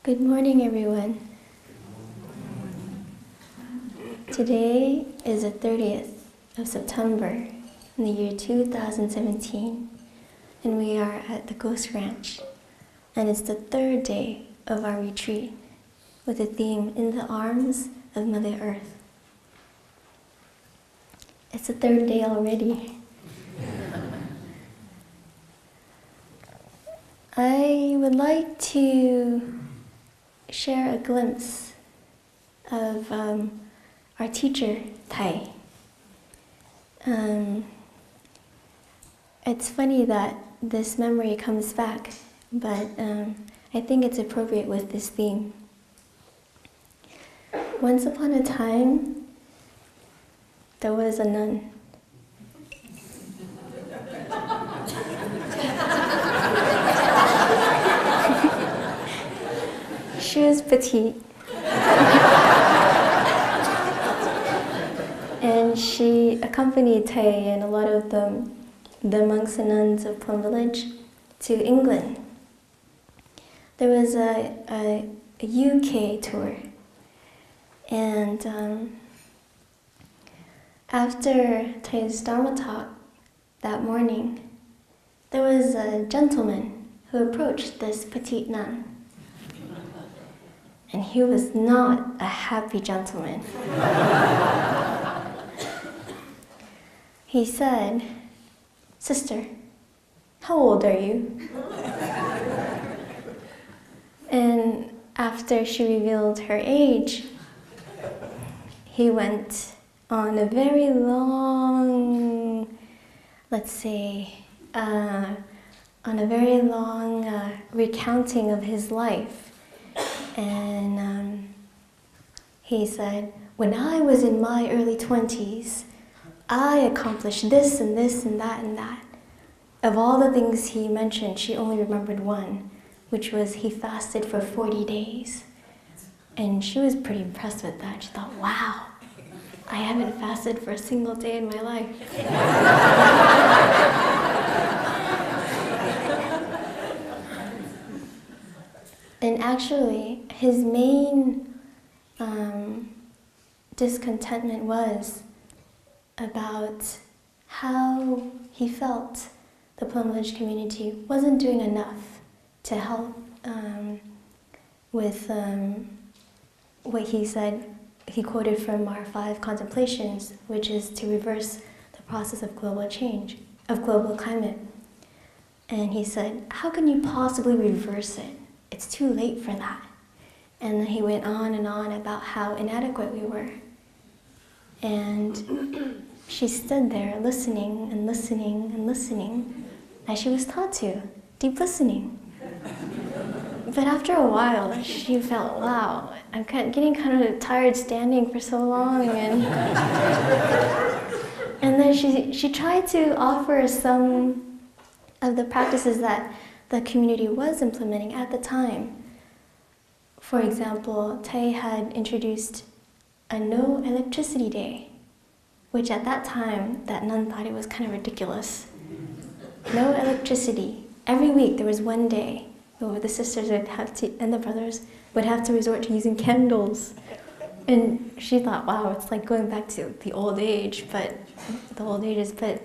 Good morning, everyone. Today is the 30th of September in the year 2017, and we are at the Ghost Ranch, and it's the third day of our retreat with the theme, In the Arms of Mother Earth. It's the third day already. I would like to share a glimpse of our teacher, Tai. It's funny that this memory comes back, but I think it's appropriate with this theme. Once upon a time, there was a nun. She was petite. And she accompanied Tai and a lot of the monks and nuns of Plum Village to England. There was a UK tour. And after Tai's Dharma talk that morning, there was a gentleman who approached this petite nun. And he was not a happy gentleman. He said, "Sister, how old are you?" And after she revealed her age, he went on a very long, recounting of his life. And he said, "When I was in my early 20s, I accomplished this and this and that and that." Of all the things he mentioned, she only remembered one, which was he fasted for 40 days. And she was pretty impressed with that. She thought, wow, I haven't fasted for a single day in my life. And actually, his main discontentment was about how he felt the Plum Village community wasn't doing enough to help with what he said. He quoted from our 5 contemplations, which is to reverse the process of global change, of global climate. And he said, how can you possibly reverse it? It's too late for that. And then he went on and on about how inadequate we were. And she stood there listening and listening and listening, as she was taught to, deep listening. But after a while, she felt, wow, I'm getting kind of tired standing for so long. And then she tried to offer some of the practices that the community was implementing at the time. For example, Tai had introduced a no electricity day, which at that time, that nun thought it was kind of ridiculous. No electricity. Every week there was one day where the sisters would have to, and the brothers would have to resort to using candles. And she thought, wow, it's like going back to the old age, but it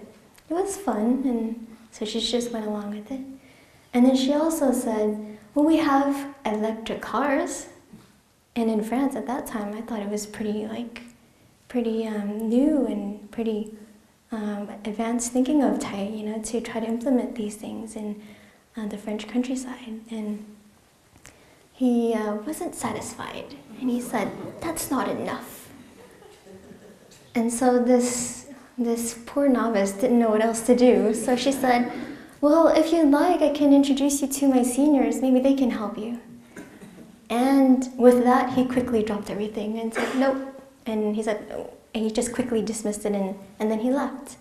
was fun, and so she just went along with it. And then she also said, well, we have electric cars. And in France at that time, I thought it was pretty new and pretty advanced thinking of Tai, to try to implement these things in the French countryside. And he wasn't satisfied. And he said, that's not enough. And so this poor novice didn't know what else to do. So she said, well, if you'd like, I can introduce you to my seniors. Maybe they can help you. And with that, he quickly dropped everything and said, nope. And he said, no. And he just quickly dismissed it, and then he left.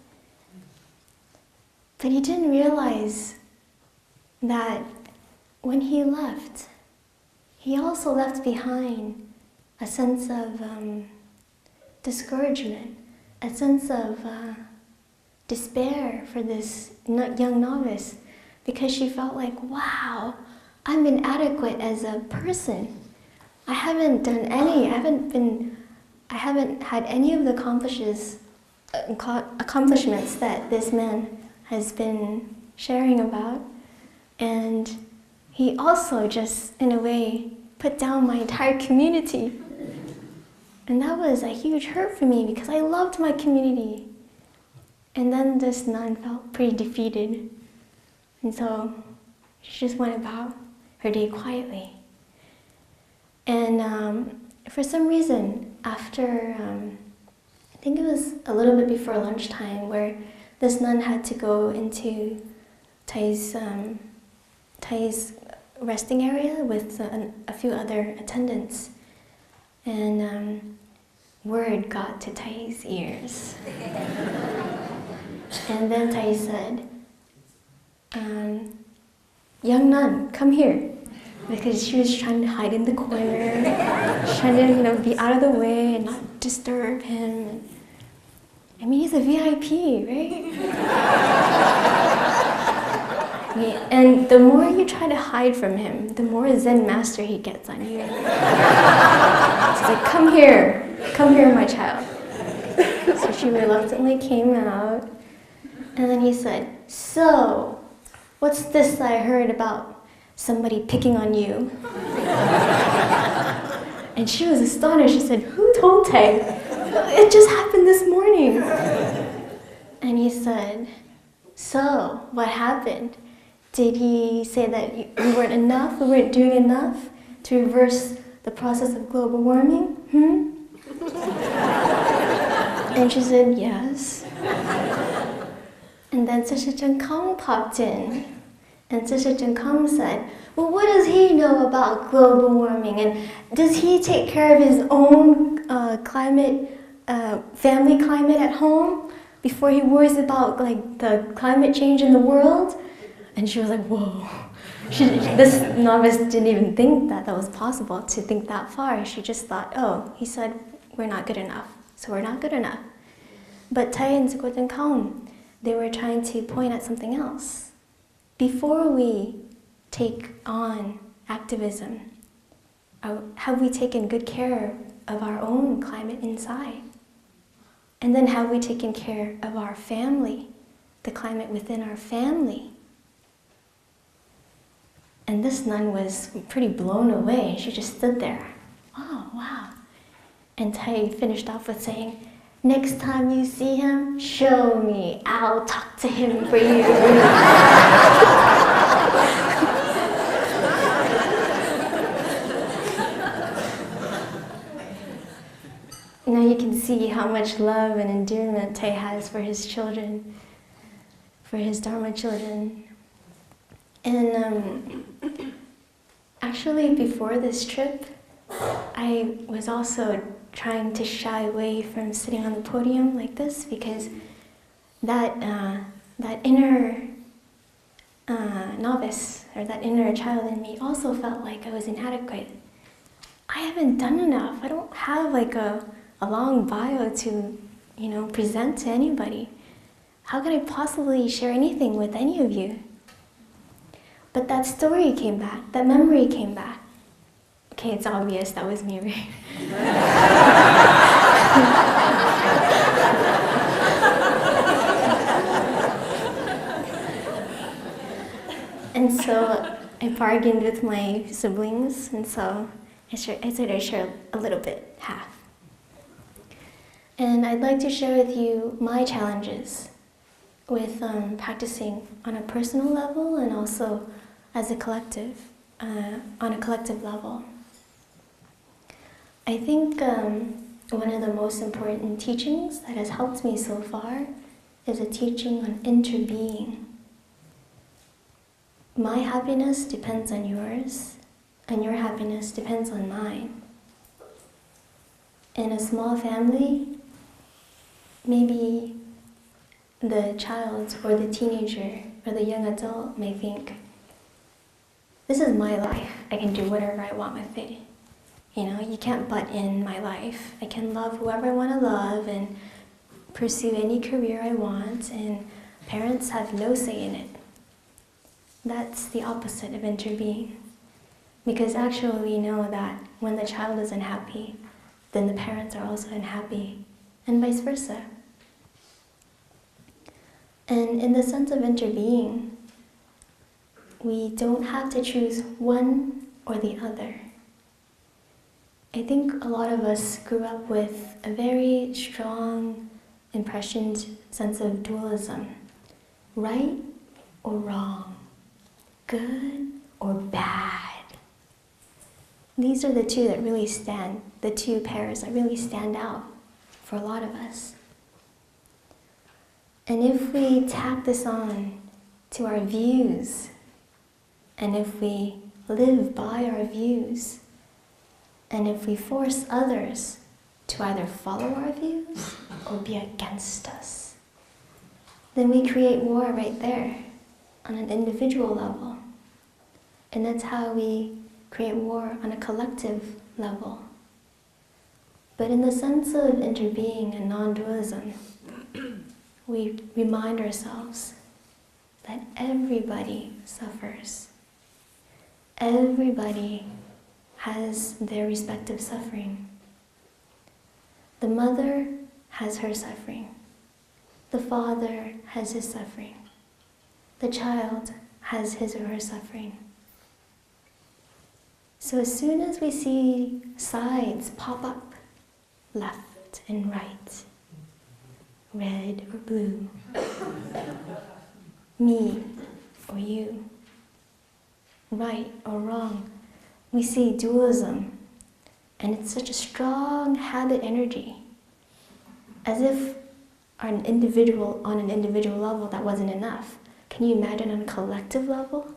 But he didn't realize that when he left, he also left behind a sense of discouragement, a sense of despair for this young novice, because she felt like, wow, I'm inadequate as a person. I haven't done any, I haven't had any of the accomplishments that this man has been sharing about. And he also just, in a way, put down my entire community. And that was a huge hurt for me because I loved my community. And then this nun felt pretty defeated. And so she just went about her day quietly. And for some reason, after, I think it was a little bit before lunchtime, where this nun had to go into Tai's resting area with a few other attendants. And word got to Tai's ears. And then Tai said, young nun, come here. Because she was trying to hide in the corner, trying to be out of the way and not disturb him. I mean, he's a VIP, right? And the more you try to hide from him, the more Zen master he gets on you. He's like, come here, my child. So she reluctantly came out, and then he said, so, what's this I heard about somebody picking on you? And she was astonished. She said, who told Tai? It just happened this morning. And he said, so, what happened? Did he say that we weren't enough, we weren't doing enough to reverse the process of global warming? And she said, yes. And then Tse Chen Kong popped in. And Tse Chen Kong said, well, what does he know about global warming? And does he take care of his own family climate at home before he worries about the climate change in the world? And she was like, whoa. This novice didn't even think that was possible to think that far. She just thought, oh, he said we're not good enough, so we're not good enough. But Tai and Tse Chen Kong, they were trying to point at something else. Before we take on activism, have we taken good care of our own climate inside? And then have we taken care of our family, the climate within our family? And this nun was pretty blown away. She just stood there. Oh, wow. And Tai finished off with saying, next time you see him, show me. I'll talk to him for you. Now you can see how much love and endearment Tai has for his children, for his Dharma children. And actually, before this trip, I was also trying to shy away from sitting on the podium like this because that inner novice, or that inner child in me, also felt like I was inadequate. I haven't done enough. I don't have a long bio to, present to anybody. How could I possibly share anything with any of you? But that story came back, that memory came back. Okay, it's obvious that was me, right? And so I bargained with my siblings, and so I said I'd share a little bit, half. And I'd like to share with you my challenges with practicing on a personal level and also as a collective, on a collective level. I think one of the most important teachings that has helped me so far is a teaching on interbeing. My happiness depends on yours, and your happiness depends on mine. In a small family, maybe the child or the teenager or the young adult may think, this is my life, I can do whatever I want with it. You can't butt in my life. I can love whoever I want to love and pursue any career I want, and parents have no say in it. That's the opposite of interbeing. Because actually we know that when the child is unhappy, then the parents are also unhappy, and vice versa. And in the sense of interbeing, we don't have to choose one or the other. I think a lot of us grew up with a very strong impressioned sense of dualism. Right or wrong, good or bad. These are the two pairs that really stand out for a lot of us. And if we tack this on to our views, and if we live by our views, and if we force others to either follow our views or be against us, then we create war right there on an individual level. And that's how we create war on a collective level. But in the sense of interbeing and non-dualism, we remind ourselves that everybody suffers. Everybody has their respective suffering. The mother has her suffering. The father has his suffering. The child has his or her suffering. So as soon as we see sides pop up, left and right, red or blue, me or you, right or wrong, we see dualism, and it's such a strong habit energy, as if on an individual level that wasn't enough. Can you imagine on a collective level?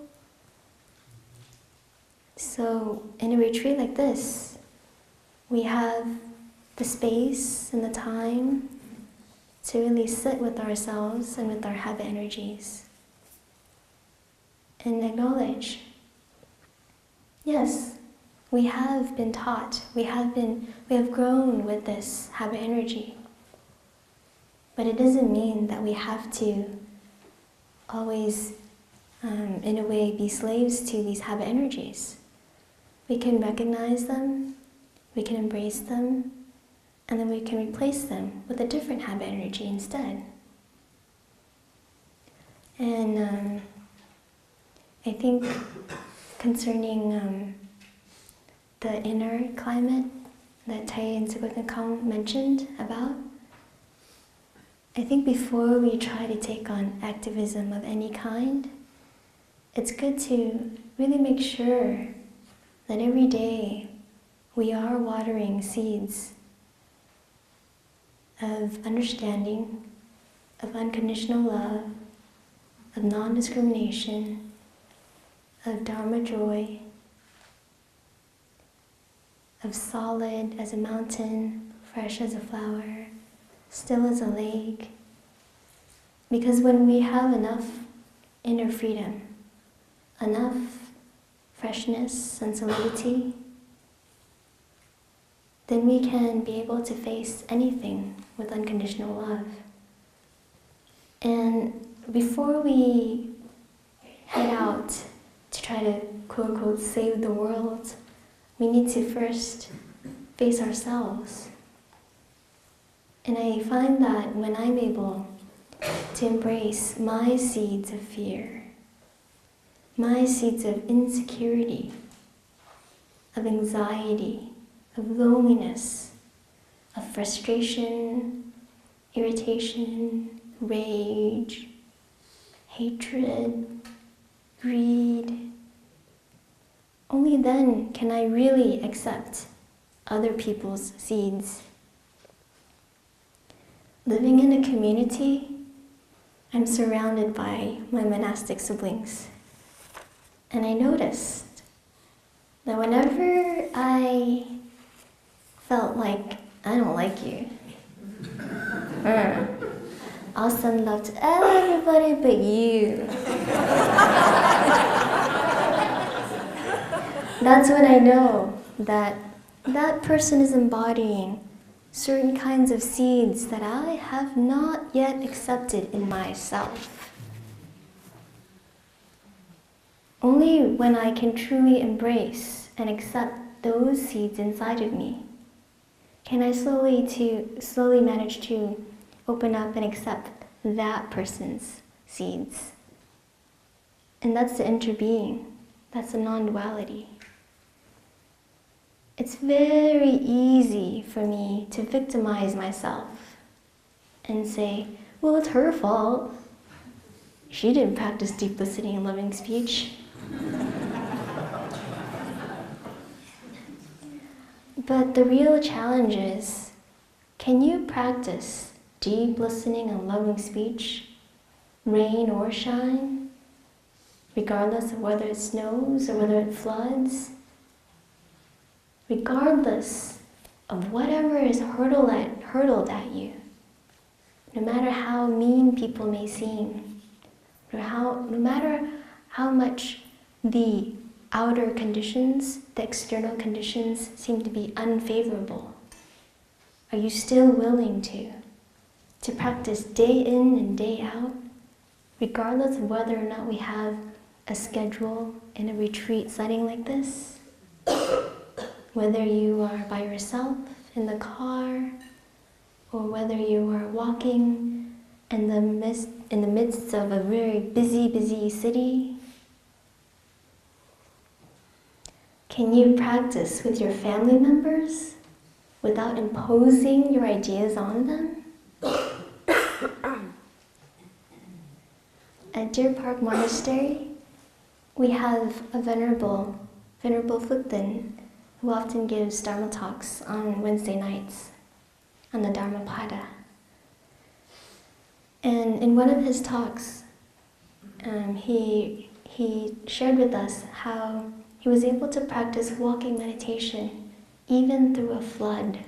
So in a retreat like this, we have the space and the time to really sit with ourselves and with our habit energies and acknowledge, yes, we have been taught, we have grown with this habit energy, but it doesn't mean that we have to always, in a way, be slaves to these habit energies. We can recognize them, we can embrace them, and then we can replace them with a different habit energy instead. And I think concerning the inner climate that Tai and Sukhothakam mentioned about, I think before we try to take on activism of any kind, it's good to really make sure that every day we are watering seeds of understanding, of unconditional love, of non-discrimination, of Dharma joy, of solid as a mountain, fresh as a flower, still as a lake. Because when we have enough inner freedom, enough freshness and solidity, then we can be able to face anything with unconditional love. And before we head out to try to quote-unquote save the world, we need to first face ourselves. And I find that when I'm able to embrace my seeds of fear, my seeds of insecurity, of anxiety, of loneliness, of frustration, irritation, rage, hatred, greed, only then can I really accept other people's seeds. Living in a community, I'm surrounded by my monastic siblings. And I noticed that whenever I felt like I don't like you, I'll send love to everybody but you. That's when I know that that person is embodying certain kinds of seeds that I have not yet accepted in myself. Only when I can truly embrace and accept those seeds inside of me can I slowly manage to open up and accept that person's seeds. And that's the interbeing. That's the non-duality. It's very easy for me to victimize myself and say, well, it's her fault. She didn't practice deep listening and loving speech. But the real challenge is, can you practice deep listening and loving speech, rain or shine, regardless of whether it snows or whether it floods? Regardless of whatever is hurtled at you, no matter how mean people may seem, no matter how much the outer conditions, the external conditions seem to be unfavorable, are you still willing to practice day in and day out, regardless of whether or not we have a schedule in a retreat setting like this? Whether you are by yourself in the car, or whether you are walking in the midst of a very busy city, can you practice with your family members without imposing your ideas on them? At Deer Park Monastery, we have a Venerable Thupten, who often gives Dharma talks on Wednesday nights on the Dharmapada. And in one of his talks, he shared with us how he was able to practice walking meditation even through a flood.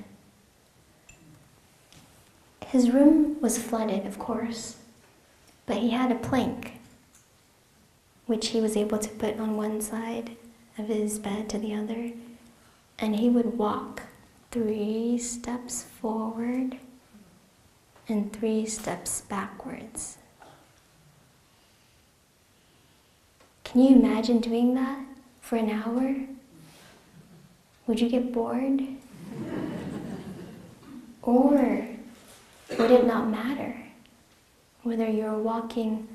His room was flooded, of course, but he had a plank which he was able to put on one side of his bed to the other, and he would walk 3 steps forward and 3 steps backwards. Can you imagine doing that for an hour? Would you get bored? Or would it not matter whether you're walking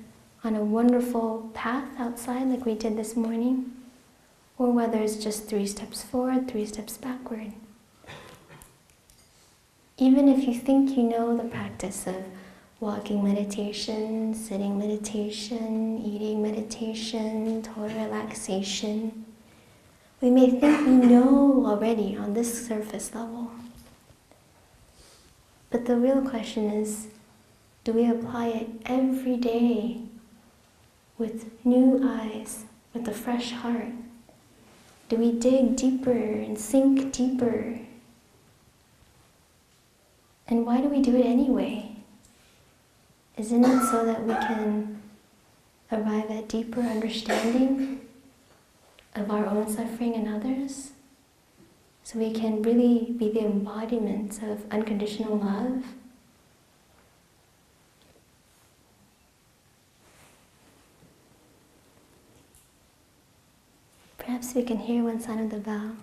on a wonderful path outside like we did this morning, or whether it's just 3 steps forward, 3 steps backward? Even if you think you know the practice of walking meditation, sitting meditation, eating meditation, total relaxation, we may think we know already on this surface level. But the real question is, do we apply it every day with new eyes, with a fresh heart? Do we dig deeper and sink deeper? And why do we do it anyway? Isn't it so that we can arrive at deeper understanding of our own suffering and others? So we can really be the embodiment of unconditional love? Perhaps we can hear one sign of the bell.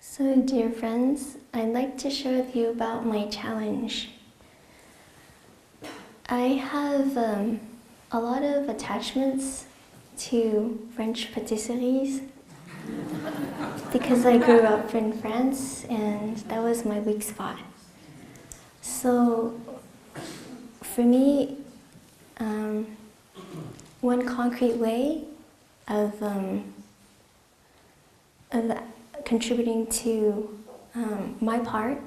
So, dear friends, I'd like to share with you about my challenge. I have a lot of attachments to French patisseries because I grew up in France and that was my weak spot. So, for me, one concrete way of contributing to my part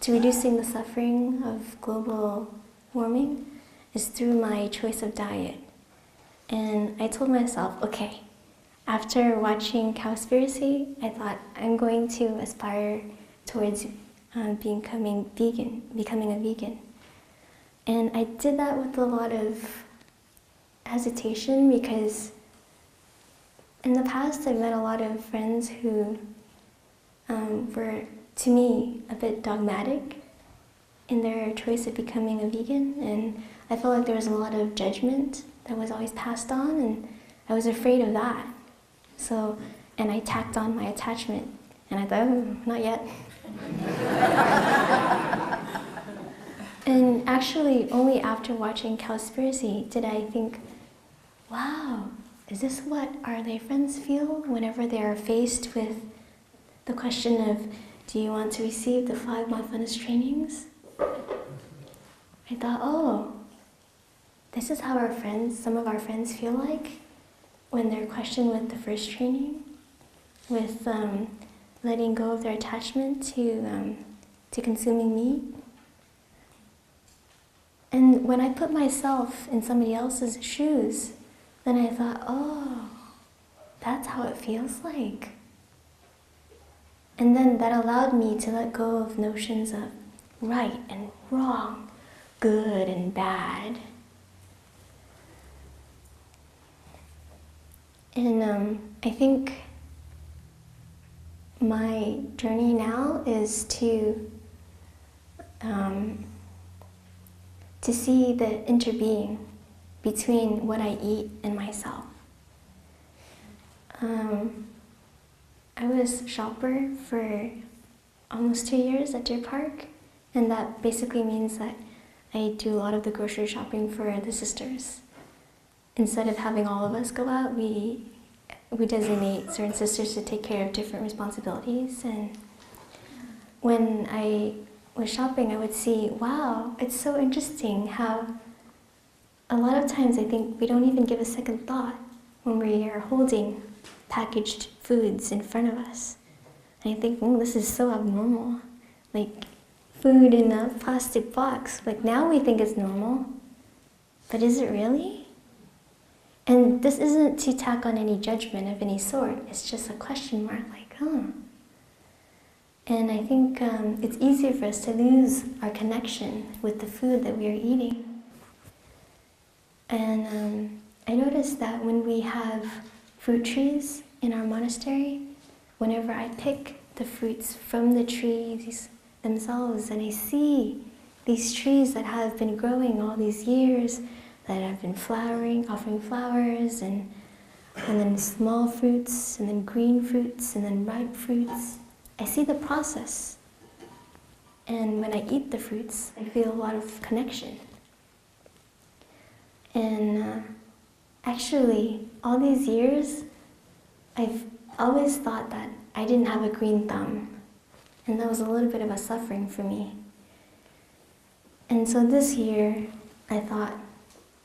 to reducing the suffering of global warming is through my choice of diet. And I told myself, okay, after watching Cowspiracy, I thought I'm going to aspire towards becoming a vegan. And I did that with a lot of hesitation because in the past I've met a lot of friends who were, to me, a bit dogmatic in their choice of becoming a vegan, and I felt like there was a lot of judgment that was always passed on, and I was afraid of that. So, and I tacked on my attachment, and I thought, oh, not yet. And actually, only after watching Cowspiracy did I think, wow, is this what our lay friends feel whenever they are faced with the question of, do you want to receive the 5 mindfulness trainings? I thought, oh, this is how some of our friends feel like when they're questioned with the first training, with letting go of their attachment to consuming meat. And when I put myself in somebody else's shoes, then I thought, oh, that's how it feels like. And then that allowed me to let go of notions of right and wrong, good and bad. And I think my journey now is to see the interbeing between what I eat and myself. I was shopper for almost 2 years at Deer Park, and that basically means that I do a lot of the grocery shopping for the sisters. Instead of having all of us go out, we designate certain sisters to take care of different responsibilities. And when I was shopping, I would see, wow, it's so interesting how a lot of times I think we don't even give a second thought when we are holding packaged foods in front of us. And I think, this is so abnormal. Like food in a plastic box. Like now we think it's normal, but is it really? And this isn't to tack on any judgment of any sort. It's just a question mark, like, And I think it's easier for us to lose our connection with the food that we are eating. And I noticed that when we have fruit trees in our monastery, whenever I pick the fruits from the trees themselves, and I see these trees that have been growing all these years, that have been flowering, offering flowers, and then small fruits, and then green fruits, and then ripe fruits. I see the process. And when I eat the fruits, I feel a lot of connection. And actually, all these years, I've always thought that I didn't have a green thumb. And that was a little bit of a suffering for me. And so this year, I thought,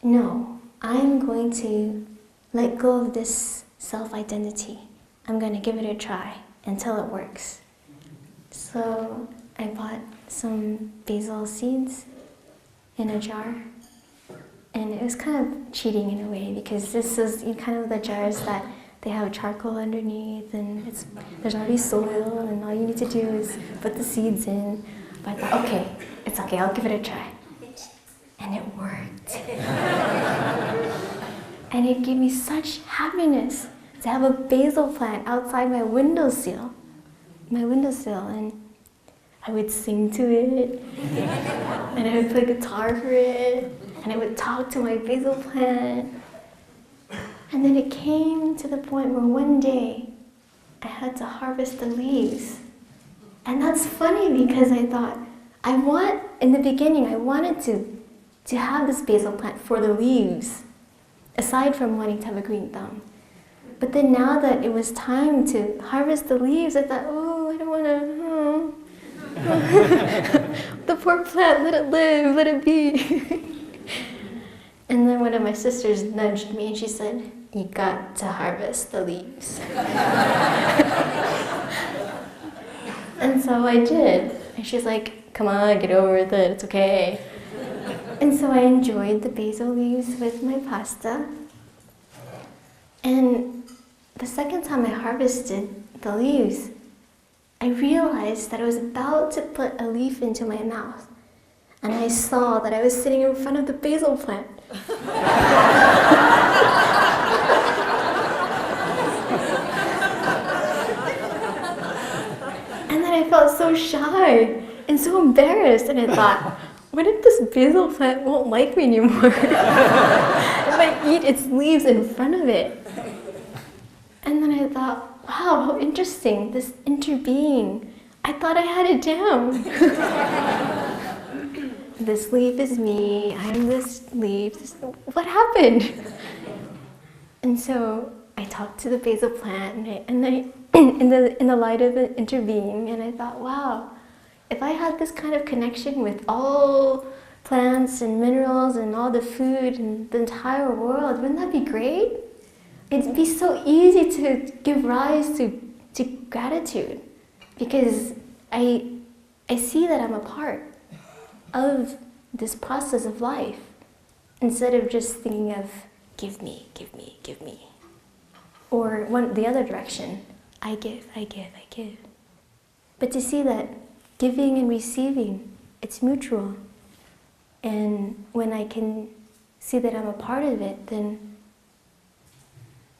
no, I'm going to let go of this self-identity. I'm going to give it a try until it works. So I bought some basil seeds in a jar. And it was kind of cheating in a way because this is kind of the jars that they have charcoal underneath and there's already soil and all you need to do is put the seeds in. But I thought, okay, it's okay, I'll give it a try. And it worked. And it gave me such happiness to have a basil plant outside my windowsill. And I would sing to it, and I would play guitar for it, and I would talk to my basil plant. And then it came to the point where one day I had to harvest the leaves. And that's funny because I thought, in the beginning, I wanted to have this basil plant for the leaves, aside from wanting to have a green thumb. But then now that it was time to harvest the leaves, I thought, I don't want to, the poor plant, let it live, let it be. And then one of my sisters nudged me and she said, you got to harvest the leaves. And so I did. And she's like, come on, get over with it, it's okay. And so I enjoyed the basil leaves with my pasta. And the second time I harvested the leaves, I realized that I was about to put a leaf into my mouth. And I saw that I was sitting in front of the basil plant. And then I felt so shy and so embarrassed, and I thought, what if this basil plant won't like me anymore if I eat its leaves in front of it? And then I thought, wow, how interesting, this interbeing. I thought I had it down. This leaf is me, I'm this leaf. What happened? And so I talked to the basil plant, and I in the light of it interbeing, and I thought, wow, if I had this kind of connection with all plants and minerals and all the food and the entire world, wouldn't that be great? It'd be so easy to give rise to gratitude, because I see that I'm a part of this process of life, instead of just thinking of give me, give me, give me. Or the other direction, I give, I give, I give. But to see that giving and receiving, it's mutual. And when I can see that I'm a part of it, then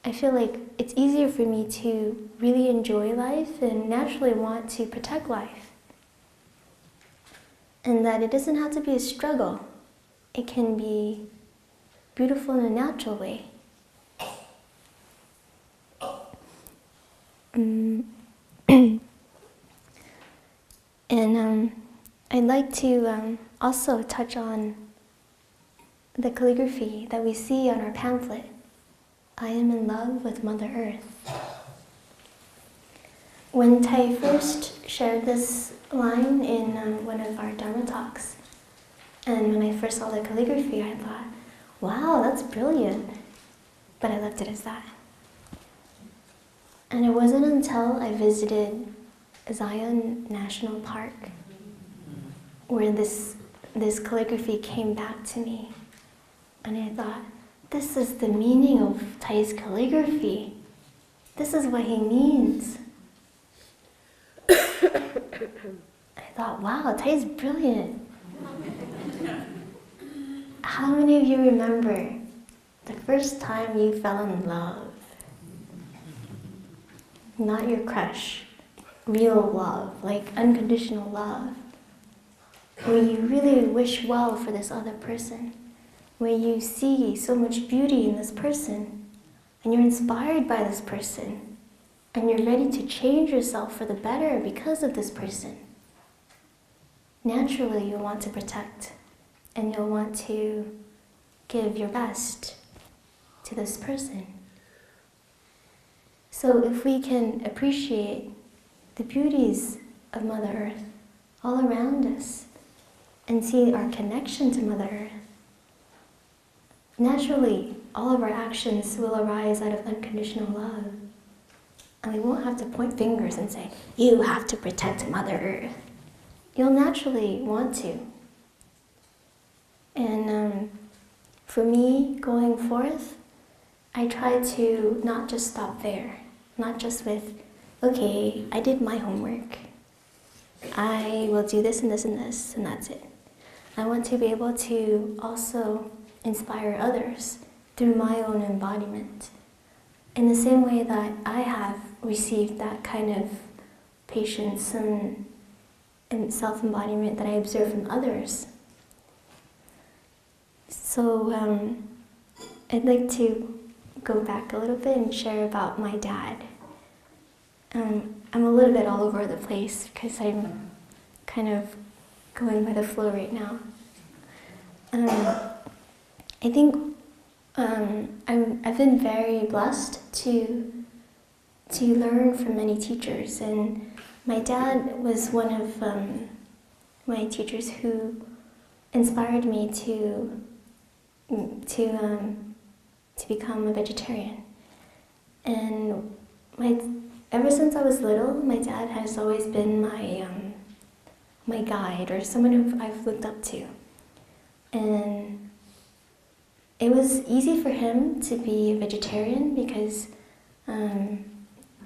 I feel like it's easier for me to really enjoy life and naturally want to protect life. And that it doesn't have to be a struggle. It can be beautiful in a natural way. And I'd like to also touch on the calligraphy that we see on our pamphlet, I am in love with Mother Earth. When Tai first shared this line in one of our Dharma talks, and when I first saw the calligraphy, I thought, wow, that's brilliant. But I left it as that. And it wasn't until I visited Zion National Park where this calligraphy came back to me. And I thought, this is the meaning of Tai's calligraphy. This is what he means. I thought, wow, Tai's brilliant. How many of you remember the first time you fell in love? Not your crush, real love, like unconditional love, where you really wish well for this other person, where you see so much beauty in this person, and you're inspired by this person, and you're ready to change yourself for the better because of this person. Naturally, you'll want to protect, and you'll want to give your best to this person. So if we can appreciate the beauties of Mother Earth all around us and see our connection to Mother Earth, naturally, all of our actions will arise out of unconditional love. And we won't have to point fingers and say, you have to protect Mother Earth. You'll naturally want to. And for me, going forth, I try to not just stop there. Not just with, okay, I did my homework. I will do this and this and this, and that's it. I want to be able to also inspire others through my own embodiment. In the same way that I have received that kind of patience and self-embodiment that I observe from others. So I'd like to go back a little bit and share about my dad. I'm a little bit all over the place because I'm kind of going by the flow right now. I think I've been very blessed to learn from many teachers, and my dad was one of my teachers who inspired me to become a vegetarian. And ever since I was little, my dad has always been my guide, or someone who I've looked up to. And it was easy for him to be a vegetarian because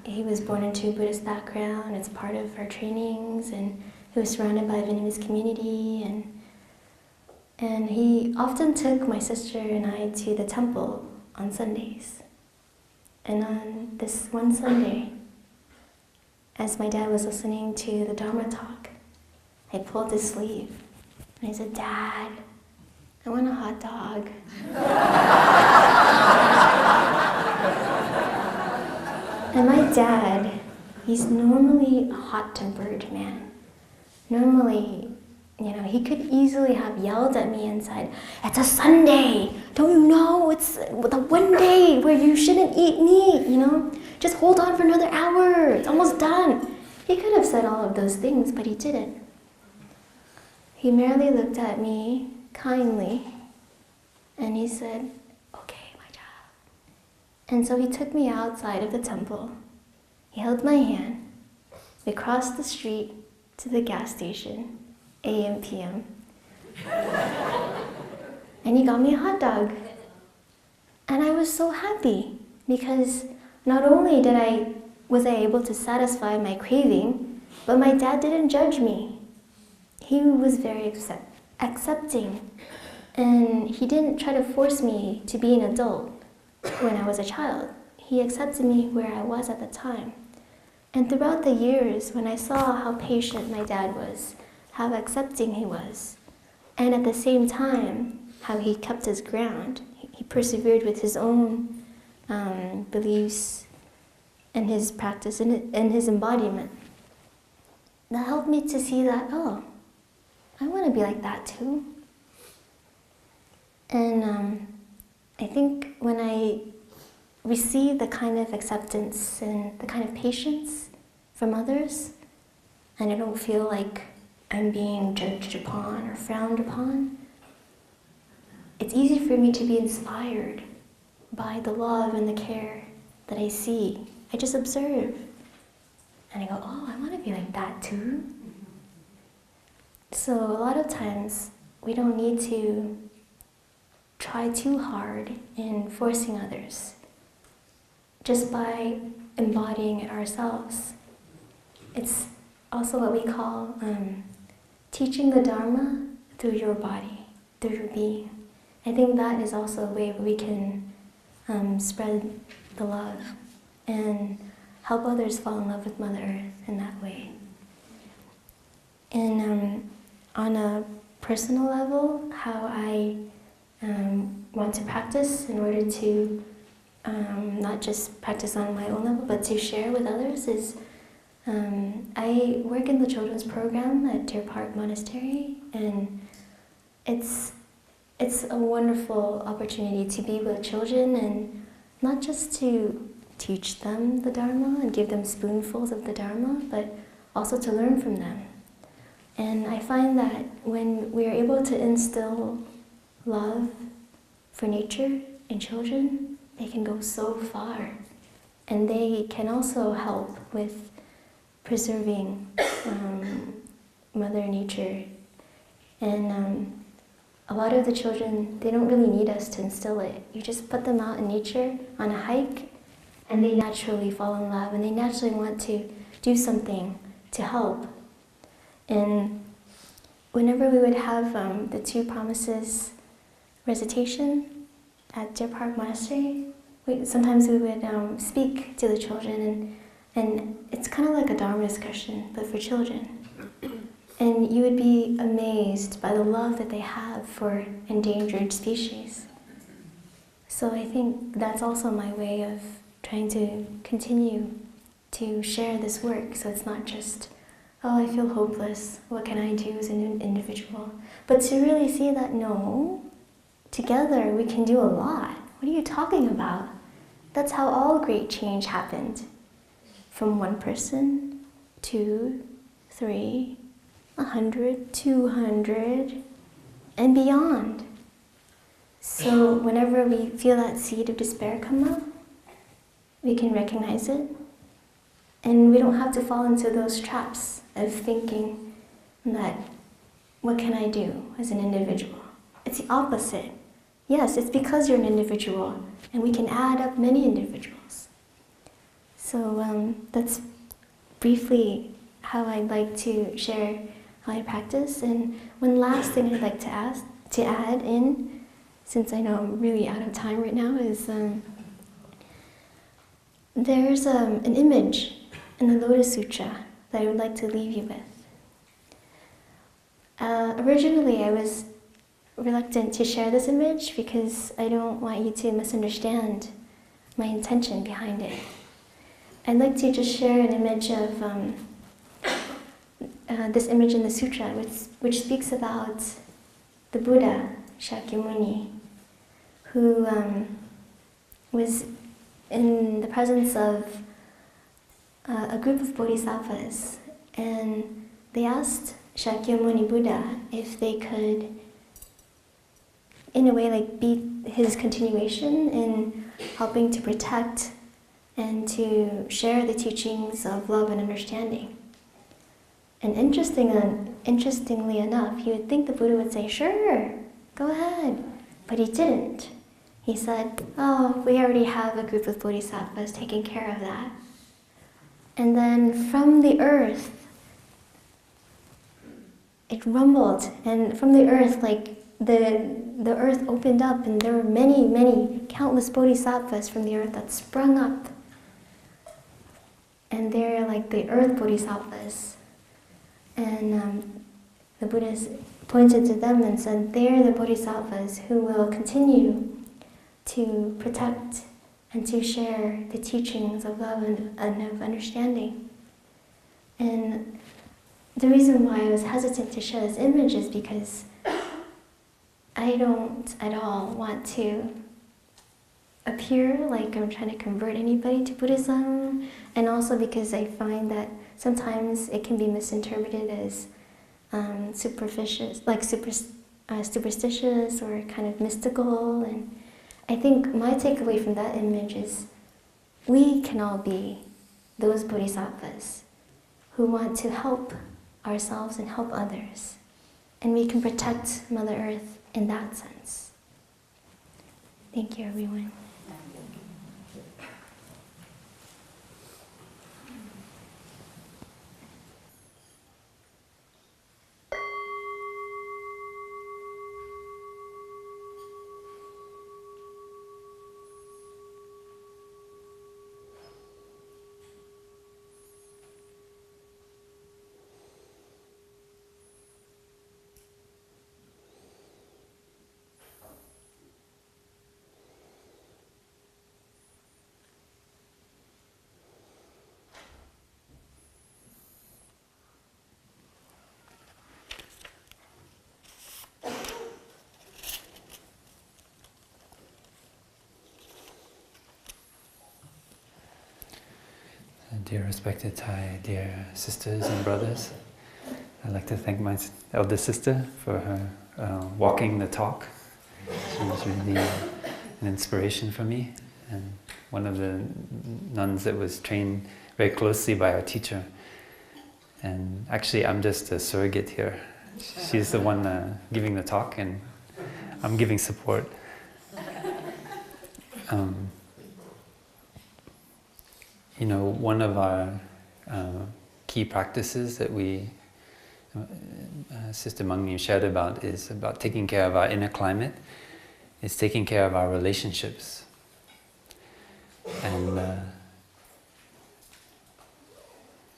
he was born into a Buddhist background. It's part of our trainings, and he was surrounded by a Vietnamese community, and he often took my sister and I to the temple on Sundays. And on this one Sunday, as my dad was listening to the Dharma talk, I pulled his sleeve and I said, "Dad, I want a hot dog." And my dad, he's normally a hot-tempered man. Normally, he could easily have yelled at me and said, "It's a Sunday! Don't you know it's the one day where you shouldn't eat meat, Just hold on for another hour, it's almost done." He could have said all of those things, but he didn't. He merely looked at me kindly, and he said, "Okay, my child." And so he took me outside of the temple. He held my hand. We crossed the street to the gas station, AM, PM. And he got me a hot dog. And I was so happy because not only was I able to satisfy my craving, but my dad didn't judge me. He was very accepting, and he didn't try to force me to be an adult when I was a child. He accepted me where I was at the time. And throughout the years, when I saw how patient my dad was, how accepting he was, and at the same time, how he kept his ground, he persevered with his own beliefs and his practice and his embodiment. That helped me to see that, oh, I want to be like that too. And I think when I receive the kind of acceptance and the kind of patience from others, and I don't feel like I'm being judged upon or frowned upon, it's easy for me to be inspired by the love and the care that I see. I just observe, and I go, oh, I want to be like that too. So a lot of times, we don't need to try too hard in forcing others, just by embodying it ourselves. It's also what we call teaching the Dharma through your body, through your being. I think that is also a way where we can spread the love and help others fall in love with Mother Earth in that way. And on a personal level, how I want to practice in order to not just practice on my own level, but to share with others is I work in the children's program at Deer Park Monastery, and it's a wonderful opportunity to be with children and not just to teach them the Dharma and give them spoonfuls of the Dharma, but also to learn from them. And I find that when we are able to instill love for nature in children, they can go so far. And they can also help with preserving Mother Nature. And a lot of the children, they don't really need us to instill it. You just put them out in nature on a hike, and they naturally fall in love, and they naturally want to do something to help. And whenever we would have the Two Promises recitation at Deer Park Monastery, sometimes we would speak to the children, and it's kind of like a Dharma discussion, but for children. And you would be amazed by the love that they have for endangered species. So I think that's also my way of trying to continue to share this work, so it's not just, oh, I feel hopeless, what can I do as an individual? But to really see that, no, together we can do a lot. What are you talking about? That's how all great change happened. From one person, 2, 3, 100, 200, and beyond. So whenever we feel that seed of despair come up, we can recognize it, And we don't have to fall into those traps of thinking that, what can I do as an individual? It's the opposite. Yes, it's because you're an individual, and we can add up many individuals. So that's briefly how I'd like to share how I practice. And one last thing I'd like to add in, since I know I'm really out of time right now, is there's an image in the Lotus Sutra that I would like to leave you with. Originally, I was reluctant to share this image because I don't want you to misunderstand my intention behind it. I'd like to just share an image of this image in the sutra, which speaks about the Buddha, Shakyamuni, who was in the presence of a group of bodhisattvas, and they asked Shakyamuni Buddha if they could, in a way, like be his continuation in helping to protect and to share the teachings of love and understanding. And interestingly enough, you would think the Buddha would say, "Sure, go ahead," but he didn't. He said, "Oh, we already have a group of bodhisattvas taking care of that." And then from the earth, it rumbled, and from the earth, like the earth opened up, and there were many, many, countless bodhisattvas from the earth that sprung up. And they're like the earth bodhisattvas. And the Buddha pointed to them and said, they're the bodhisattvas who will continue to protect and to share the teachings of love and of understanding. And the reason why I was hesitant to share this image is because I don't at all want to appear like I'm trying to convert anybody to Buddhism, and also because I find that sometimes it can be misinterpreted as superstitious or kind of mystical. And I think my takeaway from that image is we can all be those bodhisattvas who want to help ourselves and help others. And we can protect Mother Earth in that sense. Thank you, everyone. Dear respected Thai, dear sisters and brothers, I'd like to thank my elder sister for her walking the talk. She was really an inspiration for me, and one of the nuns that was trained very closely by our teacher. And actually I'm just a surrogate here. She's the one giving the talk, and I'm giving support. You know, one of our key practices that we, Sister Mangyu shared about, is about taking care of our inner climate. It's taking care of our relationships. And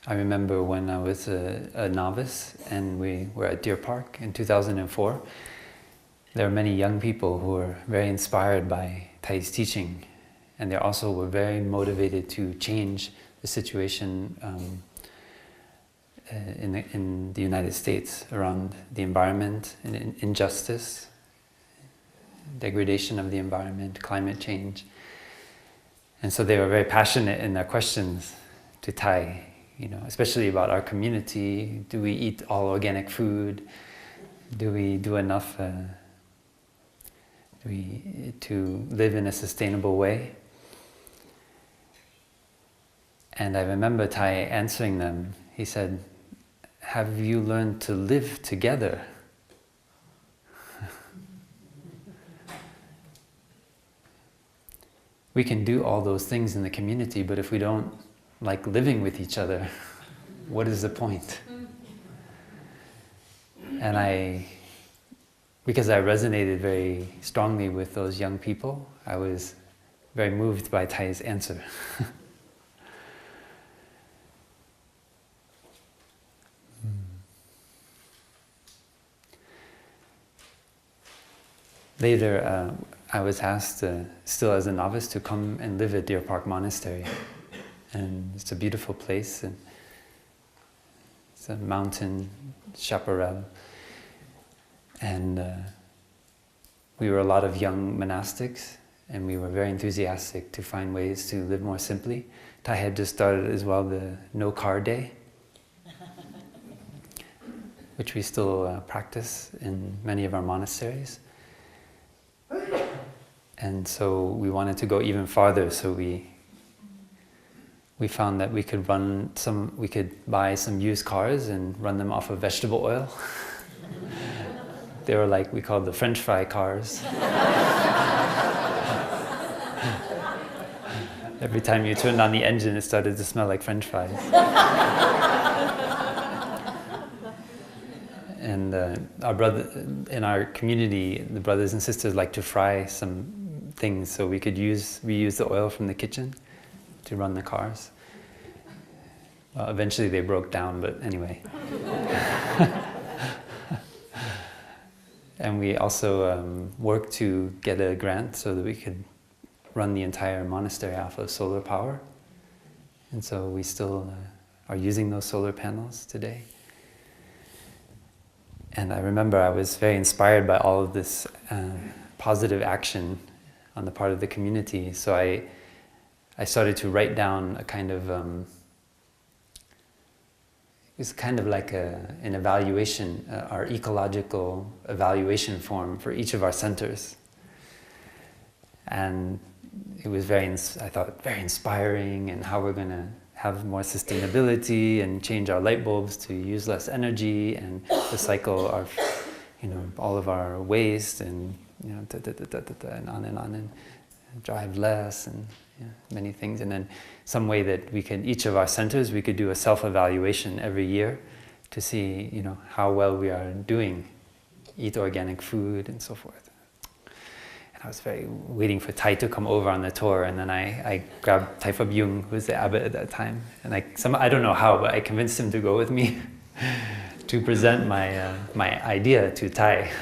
I remember when I was a novice and we were at Deer Park in 2004, there were many young people who were very inspired by Thai's teaching. And they also were very motivated to change the situation in the United States around the environment and injustice, degradation of the environment, climate change. And so they were very passionate in their questions to Thai, you know, especially about our community. Do we eat all organic food? Do we do enough to live in a sustainable way? And I remember Tai answering them. He said, "Have you learned to live together?" We can do all those things in the community, but if we don't like living with each other, what is the point? And because I resonated very strongly with those young people, I was very moved by Tai's answer. Later, I was asked, still as a novice, to come and live at Deer Park Monastery. And it's a beautiful place. And it's a mountain chaparral. And we were a lot of young monastics, and we were very enthusiastic to find ways to live more simply. Tai had just started as well the No Car Day, which we still practice in many of our monasteries. And so we wanted to go even farther, so we found that we could buy some used cars and run them off of vegetable oil. They were like, we called the French fry cars. Every time you turned on the engine, it started to smell like French fries. And our brother in our community, the brothers and sisters like to fry some things, so we reuse the oil from the kitchen to run the cars. Well, eventually they broke down, but anyway. And we also worked to get a grant so that we could run the entire monastery off of solar power. And so we still are using those solar panels today. And I remember I was very inspired by all of this positive action on the part of the community. So I started to write down a kind of, it's kind of like an evaluation, our ecological evaluation form for each of our centers. And it was I thought, very inspiring, and how we're going to have more sustainability and change our light bulbs to use less energy and recycle our, all of our waste, and and on and drive less, and many things. And then some way that each of our centers, we could do a self-evaluation every year to see, how well we are doing, eat organic food and so forth. And I was waiting for Tai to come over on the tour, and then I grabbed Tai Phab Yung, who was the abbot at that time, and I don't know how, but I convinced him to go with me to present my idea to Tai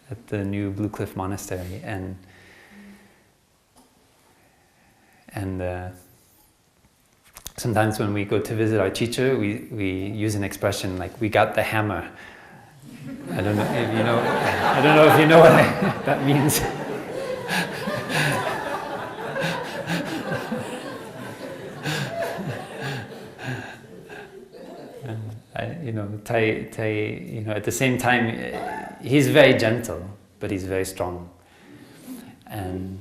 at the new Blue Cliff Monastery. And sometimes when we go to visit our teacher, we use an expression like, "We got the hammer." I don't know if you know. I don't know if you know what that means. Tai, at the same time, he's very gentle, but he's very strong. And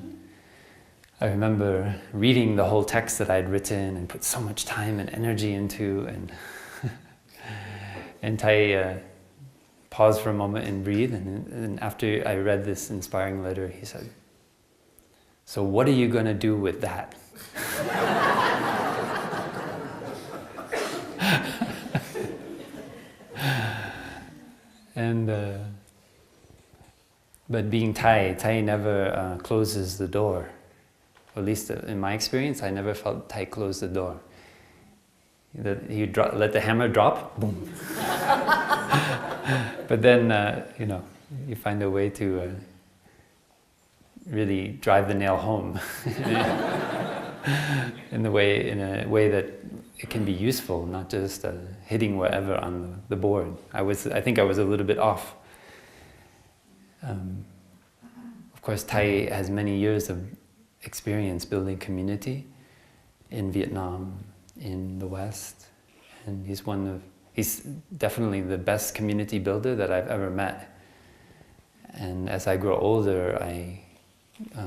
I remember reading the whole text that I'd written and put so much time and energy into, and Tai paused for a moment and breathed, and after I read this inspiring letter, he said, "So what are you going to do with that?" And but being Tai never closes the door. At least in my experience, I never felt Tai close the door. He let the hammer drop, boom. But then, you find a way to really drive the nail home in a way that it can be useful, not just hitting whatever on the board. I think I was a little bit off. Of course, Tai has many years of experience building community in Vietnam, in the West, and he's definitely the best community builder that I've ever met. And as I grow older, I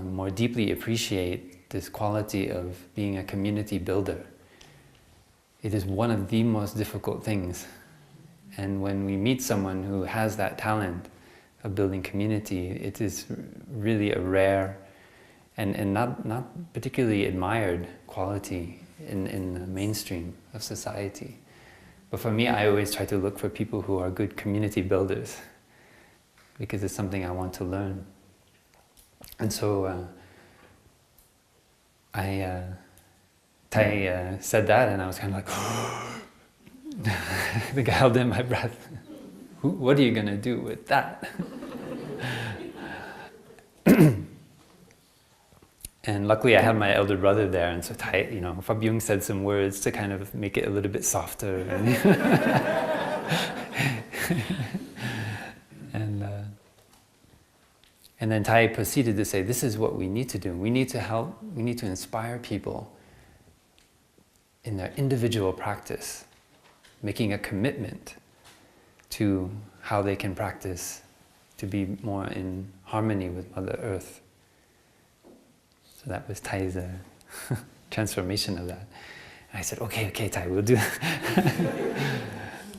more deeply appreciate this quality of being a community builder. It is one of the most difficult things. And when we meet someone who has that talent of building community, it is really a rare and not particularly admired quality in the mainstream of society. But for me, I always try to look for people who are good community builders, because it's something I want to learn. And so Tai said that, and I was kind of like, I think I held in my breath. What are you going to do with that? And luckily I had my elder brother there, and so Tai, Phab Yung said some words to kind of make it a little bit softer. And then Tai proceeded to say, this is what we need to do. We need to help, we need to inspire people in their individual practice, making a commitment to how they can practice to be more in harmony with Mother Earth. So that was Tai's transformation of that. And I said, okay, Tai, we'll do that.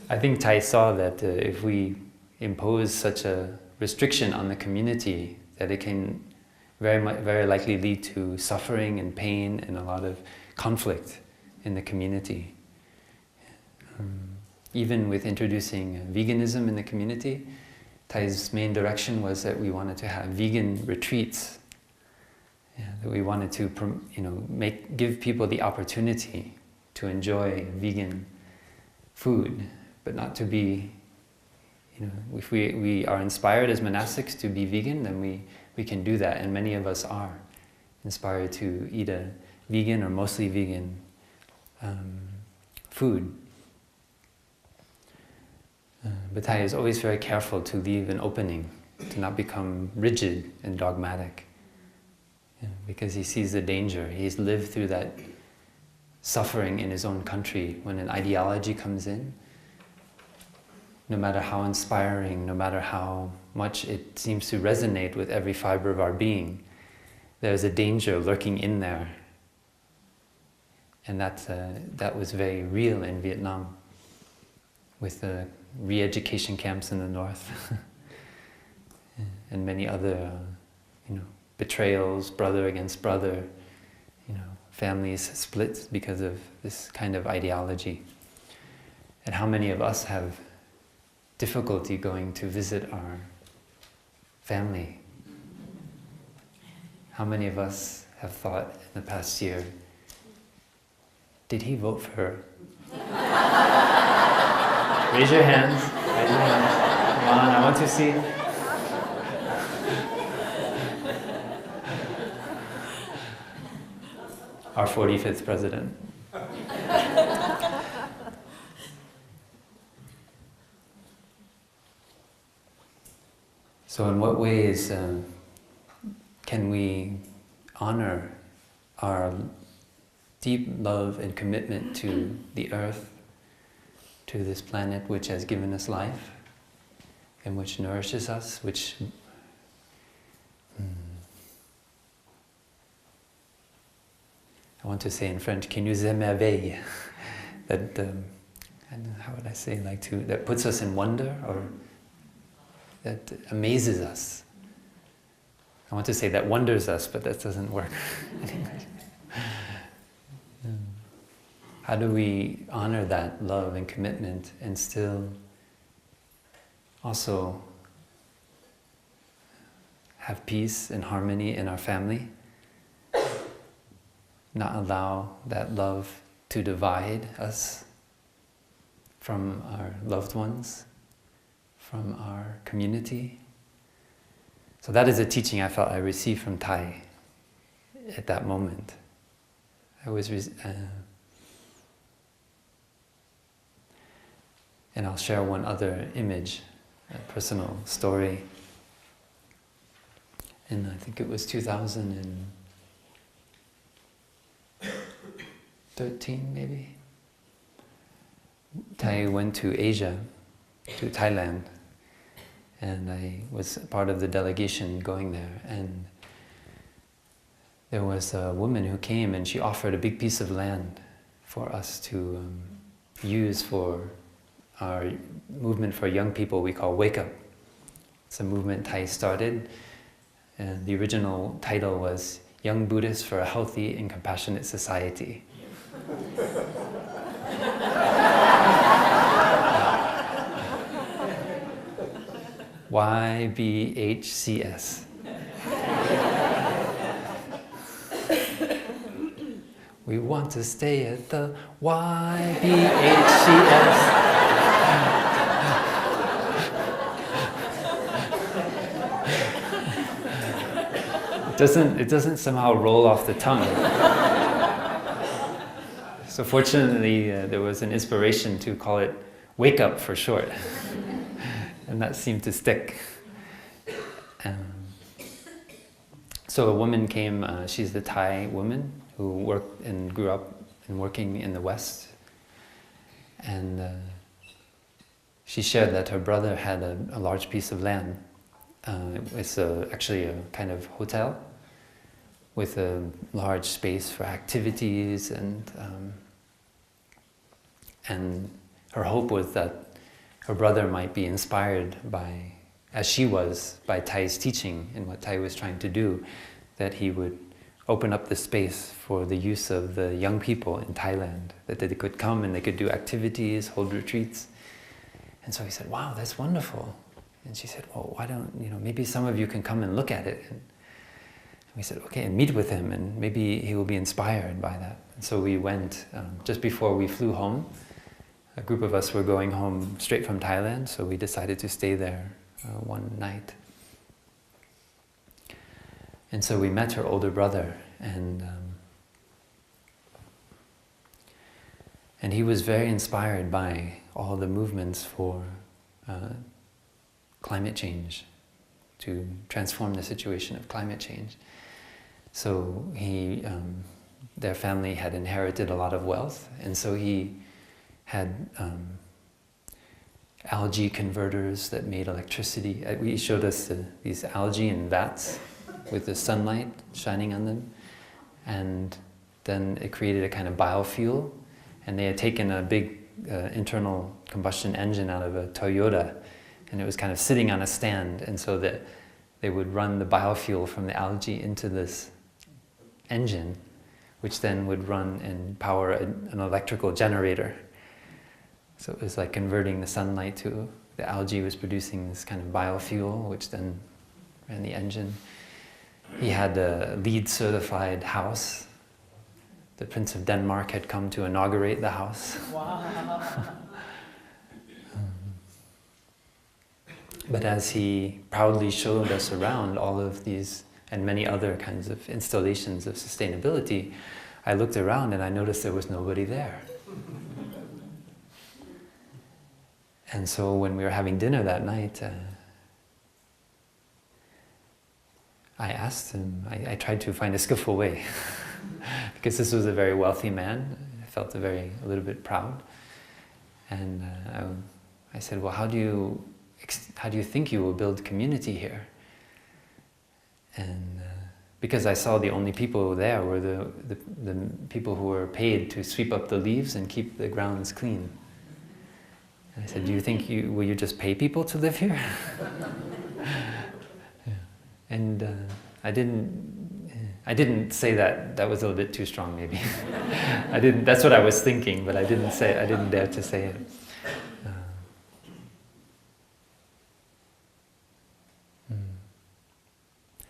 I think Tai saw that if we impose such a restriction on the community, that it can very likely lead to suffering and pain and a lot of conflict in the community. Even with introducing veganism in the community, Tai's main direction was that we wanted to have vegan retreats. That we wanted to, give people the opportunity to enjoy vegan food, but not to be, if we are inspired as monastics to be vegan, then we can do that, and many of us are inspired to eat a vegan or mostly vegan food. But Tai is always very careful to leave an opening, to not become rigid and dogmatic. Because he sees the danger. He's lived through that suffering in his own country when an ideology comes in. No matter how inspiring, no matter how much it seems to resonate with every fiber of our being, there's a danger lurking in there. And that was very real in Vietnam, with the re-education camps in the north and many other, betrayals, brother against brother, families split because of this kind of ideology. And how many of us have difficulty going to visit our family? How many of us have thought in the past year, did he vote for her? Raise your hands. Raise your hands. Come on, I want to see. Our 45th president. So in what ways can we honor our deep love and commitment to the earth, to this planet which has given us life and which nourishes us, which I want to say in French, qui nous émerveille, that, how would I say, that puts us in wonder, or that amazes us. I want to say that wonders us, but that doesn't work. How do we honor that love and commitment and still also have peace and harmony in our family? Not allow that love to divide us from our loved ones, from our community. So that is a teaching I felt I received from Tai at that moment. I was, and I'll share one other image, a personal story. And I think it was 2013 maybe. Tai went to Asia, to Thailand, and I was part of the delegation going there. And there was a woman who came and she offered a big piece of land for us to use for our movement for young people we call Wake Up. It's a movement Thai started, and the original title was Young Buddhists for a Healthy and Compassionate Society. YBHCS. We want to stay at the YBHCS. It doesn't somehow roll off the tongue. So fortunately, there was an inspiration to call it Wake Up for short. And that seemed to stick. So a woman came, she's the Thai woman who worked and grew up and working in the West. And she shared that her brother had a large piece of land. It's actually a kind of hotel with a large space for activities, and her hope was that her brother might be inspired by, as she was, by Thai's teaching and what Thai was trying to do, that he would open up the space for the use of the young people in Thailand, that they could come and they could do activities, hold retreats. And so he said, wow, that's wonderful. And she said, well, why don't, maybe some of you can come and look at it. And we said, okay, and meet with him, and maybe he will be inspired by that. And so we went, just before we flew home. A group of us were going home straight from Thailand, so we decided to stay there one night. And so we met her older brother, and he was very inspired by all the movements for climate change, to transform the situation of climate change. So their family had inherited a lot of wealth, and so he had algae converters that made electricity. He showed us these algae in vats with the sunlight shining on them, and then it created a kind of biofuel, and they had taken a big internal combustion engine out of a Toyota, and it was kind of sitting on a stand, and so that they would run the biofuel from the algae into this engine, which then would run and power an electrical generator. So it was like converting the sunlight to, the algae was producing this kind of biofuel, which then ran the engine. He had a LEED certified house. The Prince of Denmark had come to inaugurate the house. Wow. But as he proudly showed us around all of these and many other kinds of installations of sustainability, I looked around and I noticed there was nobody there. And so when we were having dinner that night, I asked him, I tried to find a skillful way, because this was a very wealthy man. I felt a little bit proud. And I said, well, how do you think you will build community here? And because I saw the only people there were the people who were paid to sweep up the leaves and keep the grounds clean. And I said, do you think will you just pay people to live here? Yeah. And I didn't say that. That was a little bit too strong, maybe. That's what I was thinking, but I didn't dare to say it.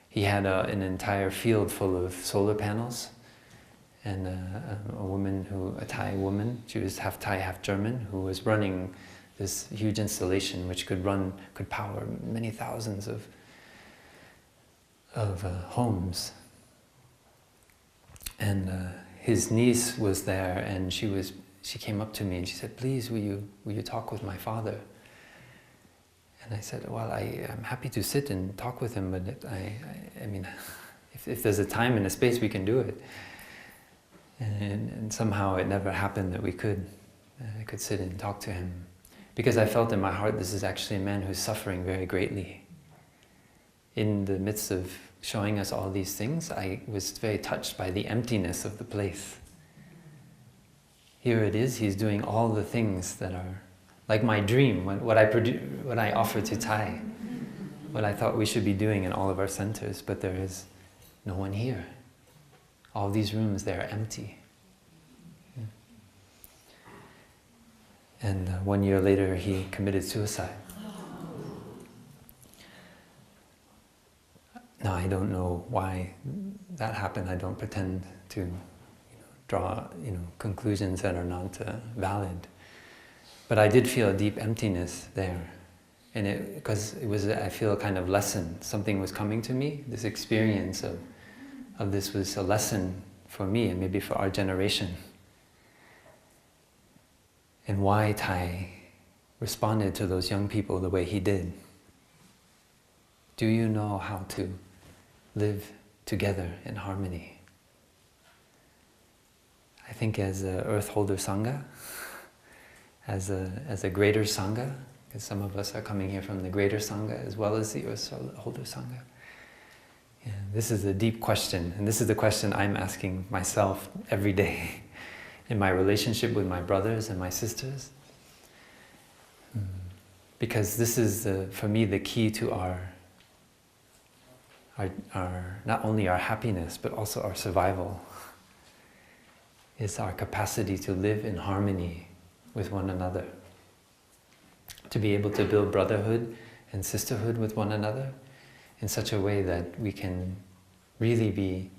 He had an entire field full of solar panels, and a Thai woman, she was half Thai, half German, who was running this huge installation which could power many thousands of homes. And his niece was there, and she came up to me and she said, "Please, will you talk with my father?" And I said, well, I'm happy to sit and talk with him, but I mean, if there's a time and a space, we can do it. And somehow it never happened that I could sit and talk to him. Because I felt in my heart, this is actually a man who's suffering very greatly. in the midst of showing us all these things, I was very touched by the emptiness of the place. Here it is, he's doing all the things that are like my dream, what I offer to Thai, what I thought we should be doing in all of our centers, but there is no one here. All these rooms, they're empty. And 1 year later, he committed suicide. Now, I don't know why that happened. I don't pretend to draw conclusions that are not valid. But I did feel a deep emptiness there. And because it was, I feel, a kind of lesson. Something was coming to me. This experience of this was a lesson for me and maybe for our generation. And why Thai responded to those young people the way he did. Do you know how to live together in harmony? I think as a Earth Holder Sangha, as a greater Sangha, because some of us are coming here from the greater Sangha as well as the Earth Holder Sangha. Yeah, this is a deep question, and this is the question I'm asking myself every day in my relationship with my brothers and my sisters. Because this is, for me, the key to our not only our happiness, but also our survival. Is our capacity to live in harmony with one another. To be able to build brotherhood and sisterhood with one another in such a way that we can really be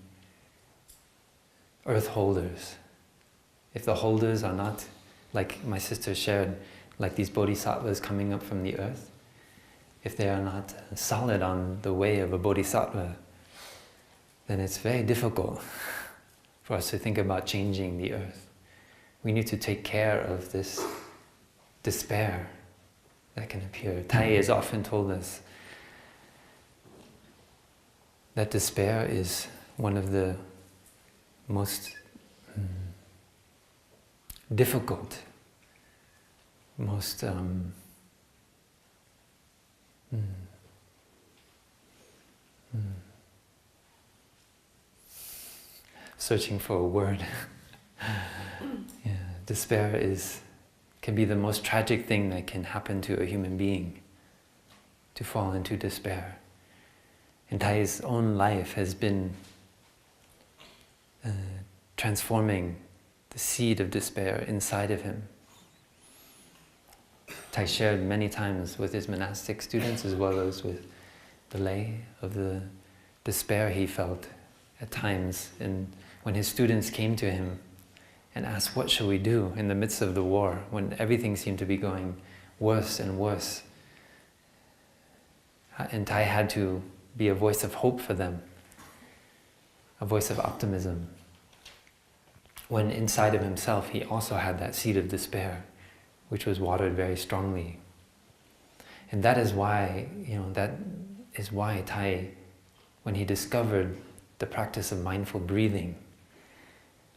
earth holders. If the holders are not, like my sister shared, like these bodhisattvas coming up from the earth, if they are not solid on the way of a bodhisattva, then it's very difficult for us to think about changing the earth. We need to take care of this despair that can appear. Thai has often told us that despair is one of the most difficult, most searching for a word. Yeah, despair can be the most tragic thing that can happen to a human being, to fall into despair. And Thai's own life has been transforming the seed of despair inside of him. Thai shared many times with his monastic students as well as with the lay of the despair he felt at times, and when his students came to him and asked, what shall we do in the midst of the war, when everything seemed to be going worse and worse. And Thai had to be a voice of hope for them, a voice of optimism, when inside of himself he also had that seed of despair, which was watered very strongly. And that is why, Thai, when he discovered the practice of mindful breathing,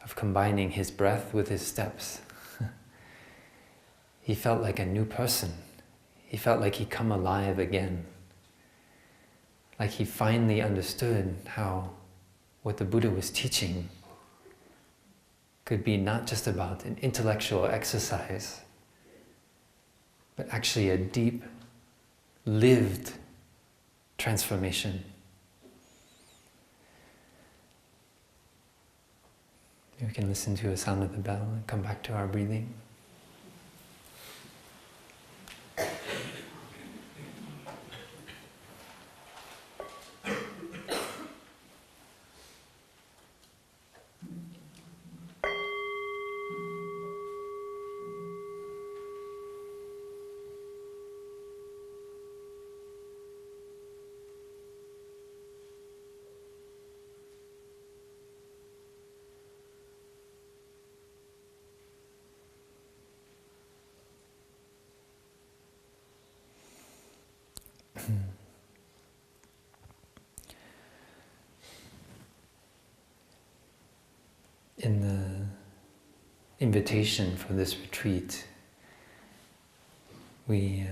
of combining his breath with his steps, he felt like a new person. He felt like he'd come alive again. Like he finally understood how what the Buddha was teaching could be not just about an intellectual exercise, but actually a deep, lived transformation. We can listen to a sound of the bell and come back to our breathing. In the invitation for this retreat, we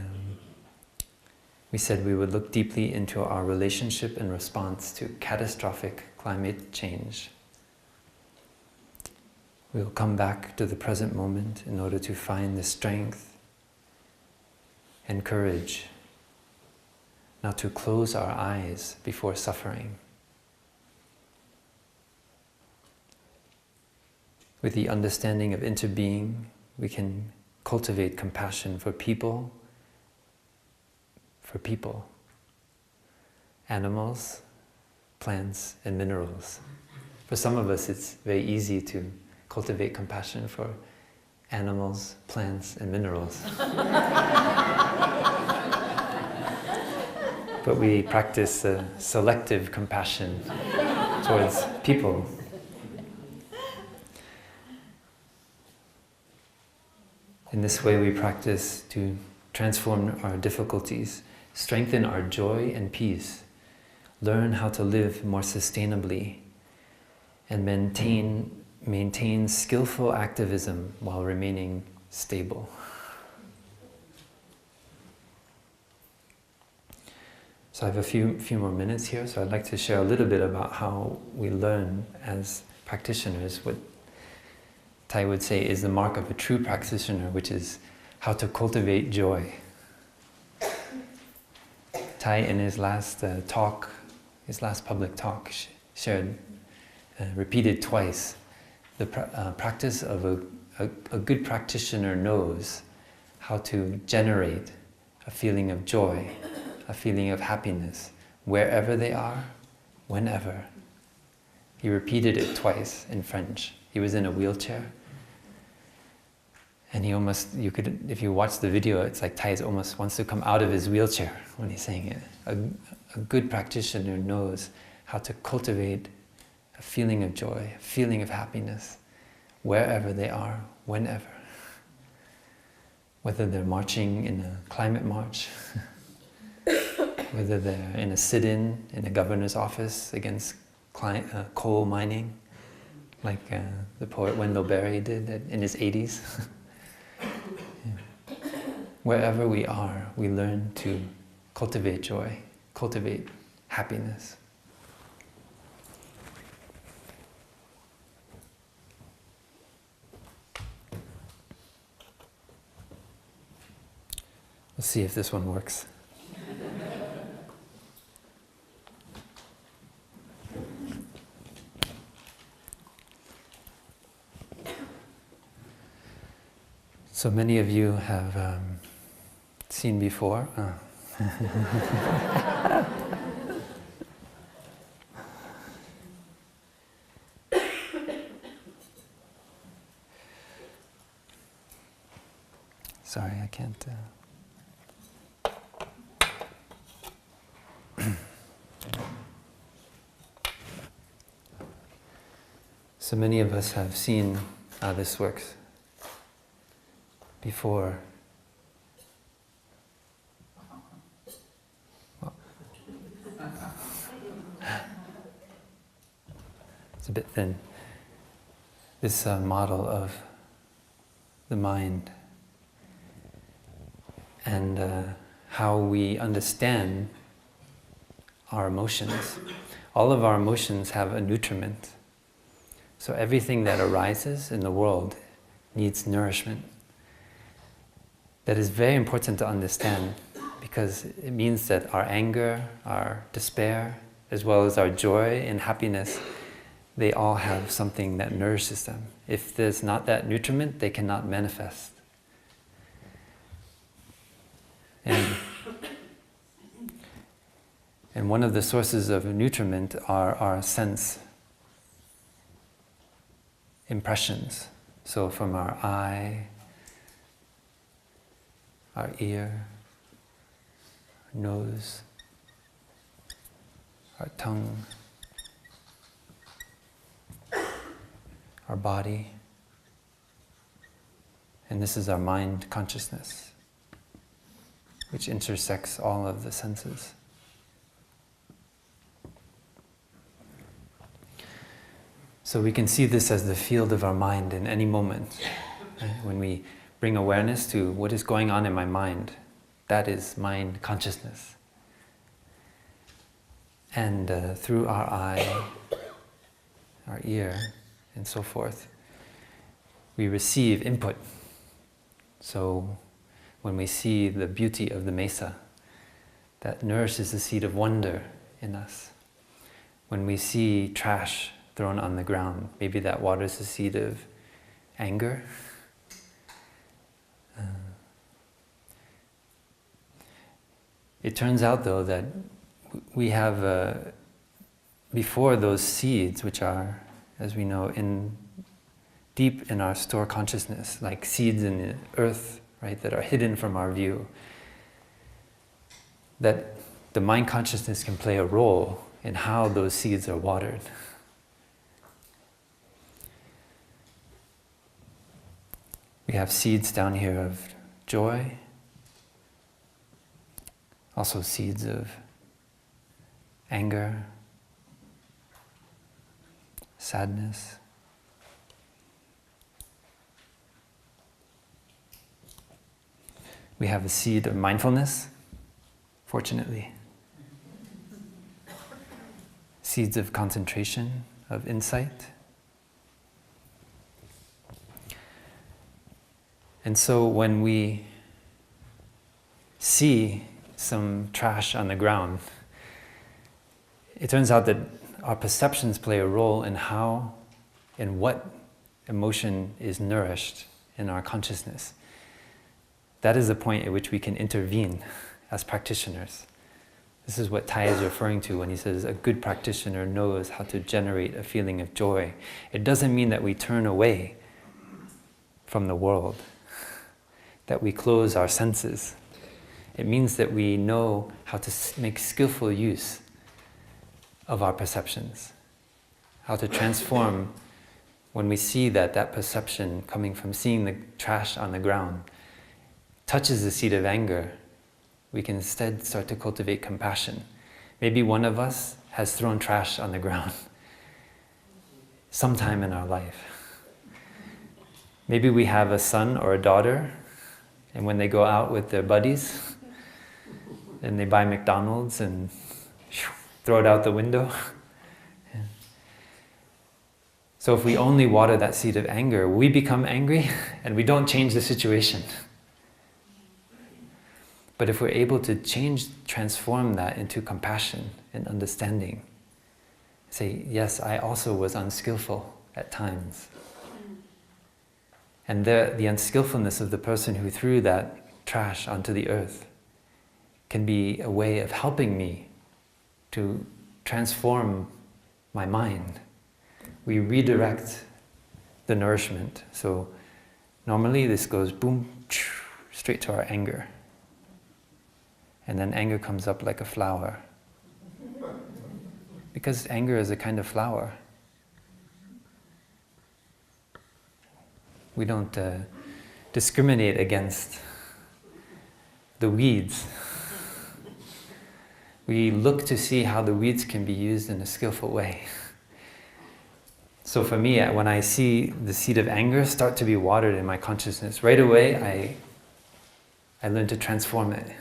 we said we would look deeply into our relationship and response to catastrophic climate change. We will come back to the present moment in order to find the strength and courage not to close our eyes before suffering. With the understanding of interbeing, we can cultivate compassion for people, animals, plants, and minerals. For some of us, it's very easy to cultivate compassion for animals, plants, and minerals. But we practice selective compassion towards people. In this way, we practice to transform our difficulties, strengthen our joy and peace, learn how to live more sustainably, and maintain skillful activism while remaining stable. So I have a few more minutes here, so I'd like to share a little bit about how we learn as practitioners what Thai would say is the mark of a true practitioner, which is how to cultivate joy. Thai, in his last public talk, shared, repeated twice, the practice of a good practitioner knows how to generate a feeling of joy, a feeling of happiness, wherever they are, whenever. He repeated it twice in French. He was in a wheelchair. And if you watch the video, it's like Thai almost wants to come out of his wheelchair when he's saying it. A good practitioner knows how to cultivate a feeling of joy, a feeling of happiness, wherever they are, whenever. Whether they're marching in a climate march, whether they're in a sit-in in the governor's office against coal mining, like the poet Wendell Berry did in his 80s. Yeah. Wherever we are, we learn to cultivate joy, cultivate happiness. Let's see if this one works. So many of you have seen before. Sorry, I can't. So many of us have seen how this works before. It's a bit thin. This model of the mind and how we understand our emotions. All of our emotions have a nutriment. So everything that arises in the world needs nourishment. That is very important to understand because it means that our anger, our despair, as well as our joy and happiness, they all have something that nourishes them. If there's not that nutriment, they cannot manifest. And one of the sources of nutriment are our sense impressions. So from our eye, our ear, our nose, our tongue, our body, and this is our mind consciousness, which intersects all of the senses. So we can see this as the field of our mind in any moment. Right? When we bring awareness to what is going on in my mind, that is mind consciousness. And through our eye, our ear, and so forth, we receive input. So when we see the beauty of the mesa, that nourishes the seed of wonder in us. When we see trash thrown on the ground, maybe that waters the seed of anger. It turns out, though, that we have, before those seeds, which are, as we know, deep in our store consciousness, like seeds in the earth, right, that are hidden from our view, that the mind consciousness can play a role in how those seeds are watered. We have seeds down here of joy, also seeds of anger, sadness. We have a seed of mindfulness, fortunately. Seeds of concentration, of insight. And so when we see some trash on the ground, it turns out that our perceptions play a role in how and what emotion is nourished in our consciousness. That is the point at which we can intervene as practitioners. This is what Tai is referring to when he says a good practitioner knows how to generate a feeling of joy. It doesn't mean that we turn away from the world, that we close our senses. It means that we know how to make skillful use of our perceptions, how to transform when we see that perception coming from seeing the trash on the ground touches the seed of anger. We can instead start to cultivate compassion. Maybe one of us has thrown trash on the ground sometime in our life. Maybe we have a son or a daughter, and when they go out with their buddies, and they buy McDonald's and throw it out the window. So if we only water that seed of anger, we become angry and we don't change the situation. But if we're able to transform that into compassion and understanding, say, yes, I also was unskillful at times. And the unskillfulness of the person who threw that trash onto the earth can be a way of helping me to transform my mind. We redirect the nourishment. So normally this goes boom, straight to our anger. And then anger comes up like a flower. Because anger is a kind of flower. We don't discriminate against the weeds. We look to see how the weeds can be used in a skillful way. So for me, when I see the seed of anger start to be watered in my consciousness, right away I learn to transform it,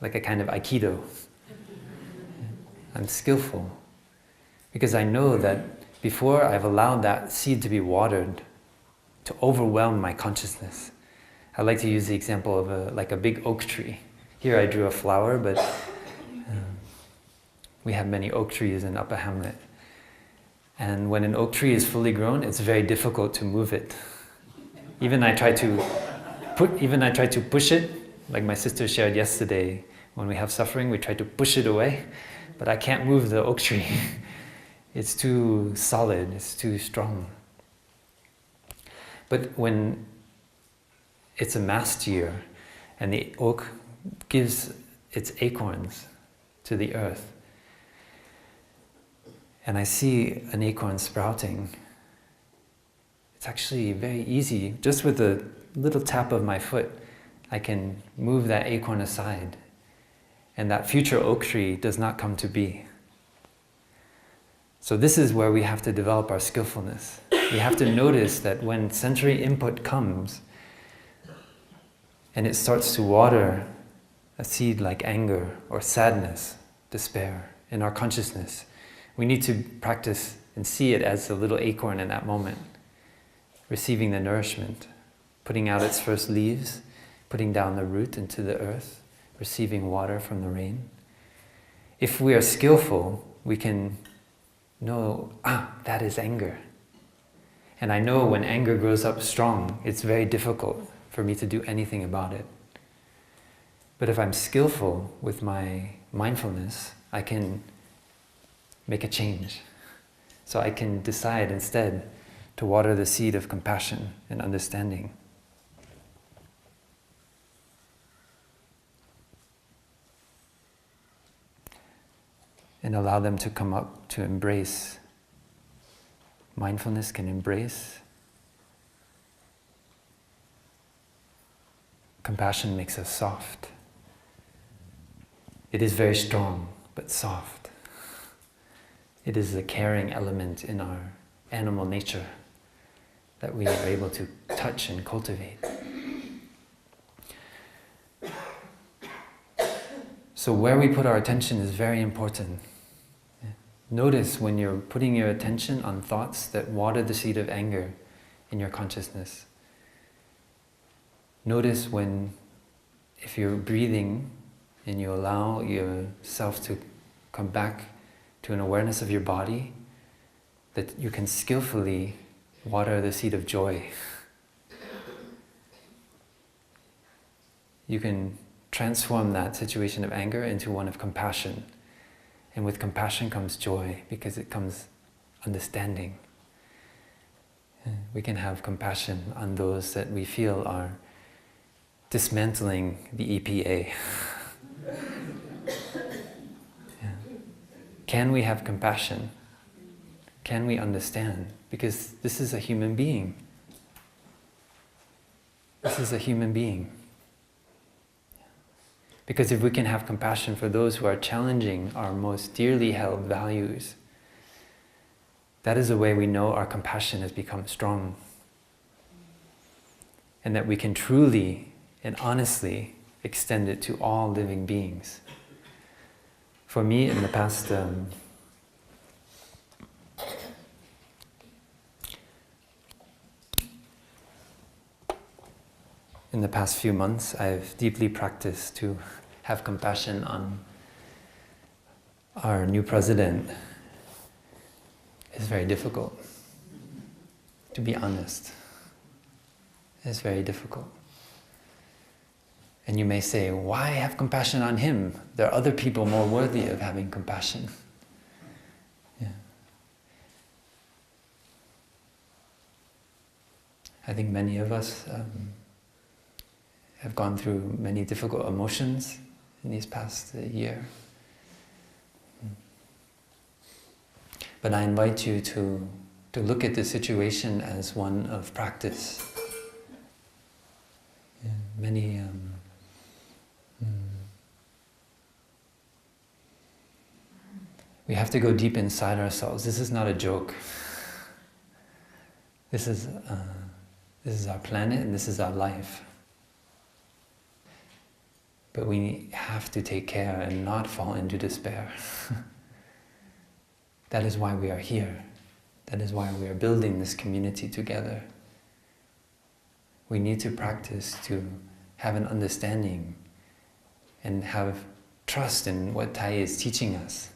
like a kind of Aikido. I'm skillful, because I know that before I've allowed that seed to be watered, to overwhelm my consciousness. I like to use the example of like a big oak tree. Here I drew a flower, but we have many oak trees in Upper Hamlet. And when an oak tree is fully grown, it's very difficult to move it. Even I try to push it, like my sister shared yesterday. When we have suffering, we try to push it away, but I can't move the oak tree. It's too solid, it's too strong. But when it's a mast year and the oak gives its acorns to the earth, and I see an acorn sprouting, it's actually very easy. Just with a little tap of my foot, I can move that acorn aside, and that future oak tree does not come to be. So this is where we have to develop our skillfulness. We have to notice that when sensory input comes and it starts to water a seed like anger or sadness, despair in our consciousness. We need to practice and see it as a little acorn in that moment, receiving the nourishment, putting out its first leaves, putting down the root into the earth, receiving water from the rain. If we are skillful, we can know, that is anger. And I know when anger grows up strong, it's very difficult for me to do anything about it. But if I'm skillful with my mindfulness, I can make a change. So I can decide instead to water the seed of compassion and understanding. And allow them to come up to embrace. Mindfulness can embrace. Compassion makes us soft. It is very strong, but soft. It is a caring element in our animal nature that we are able to touch and cultivate. So where we put our attention is very important. Notice when you're putting your attention on thoughts that water the seed of anger in your consciousness. Notice if you're breathing and you allow yourself to come back to an awareness of your body, that you can skillfully water the seed of joy. You can transform that situation of anger into one of compassion. And with compassion comes joy, because it comes understanding. We can have compassion on those that we feel are dismantling the EPA. Can we have compassion? Can we understand? Because this is a human being. This is a human being. Because if we can have compassion for those who are challenging our most dearly held values, that is the way we know our compassion has become strong. And that we can truly and honestly extend it to all living beings. For me, in the past few months, I've deeply practiced to have compassion on our new president. It's very difficult, to be honest. It's very difficult. And you may say, why have compassion on him? There are other people more worthy of having compassion. Yeah. I think many of us have gone through many difficult emotions in these past year. But I invite you to look at the situation as one of practice. Yeah, we have to go deep inside ourselves. This is not a joke. This is our planet and this is our life. But we have to take care and not fall into despair. That is why we are here. That is why we are building this community together. We need to practice to have an understanding and have trust in what Tai is teaching us.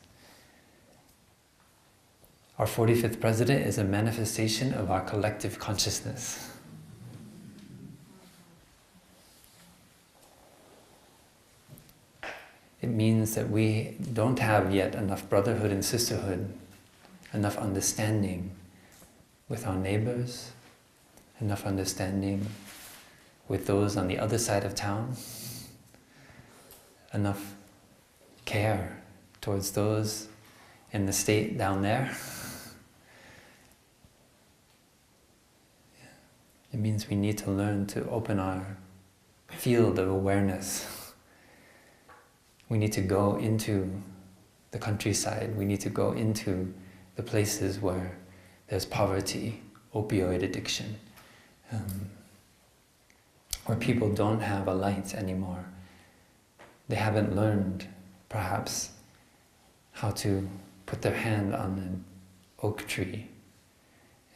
Our 45th president is a manifestation of our collective consciousness. It means that we don't have yet enough brotherhood and sisterhood, enough understanding with our neighbors, enough understanding with those on the other side of town, enough care towards those in the state down there. It means we need to learn to open our field of awareness. We need to go into the countryside. We need to go into the places where there's poverty, opioid addiction, where people don't have a light anymore. They haven't learned, perhaps, how to put their hand on an oak tree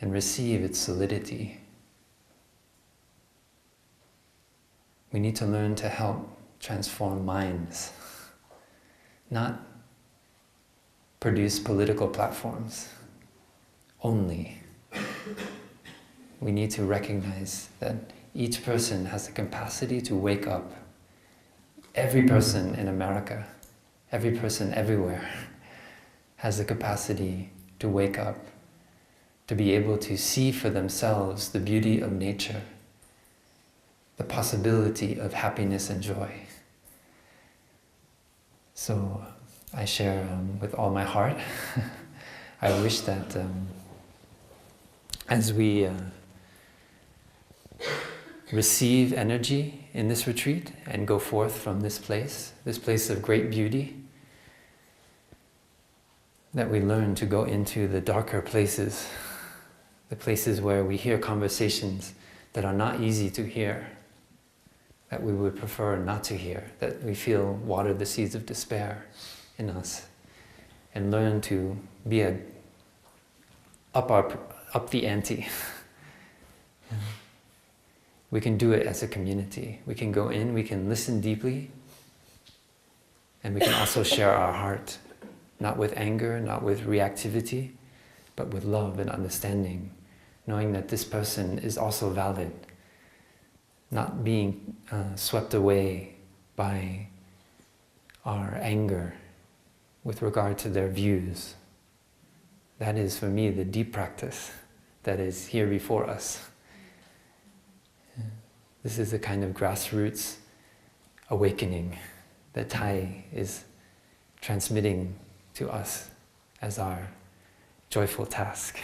and receive its solidity. We need to learn to help transform minds, not produce political platforms only. We need to recognize that each person has the capacity to wake up. Every person in America, every person everywhere has the capacity to wake up, to be able to see for themselves the beauty of nature, the possibility of happiness and joy. So I share with all my heart. I wish that as we receive energy in this retreat and go forth from this place of great beauty, that we learn to go into the darker places, the places where we hear conversations that are not easy to hear, that we would prefer not to hear, that we feel water the seeds of despair in us, and learn to be up the ante. We can do it as a community. We can go in, we can listen deeply, and we can also share our heart, not with anger, not with reactivity, but with love and understanding, knowing that this person is also valid, not being swept away by our anger with regard to their views. That is, for me, the deep practice that is here before us. This is the kind of grassroots awakening that Thai is transmitting to us as our joyful task.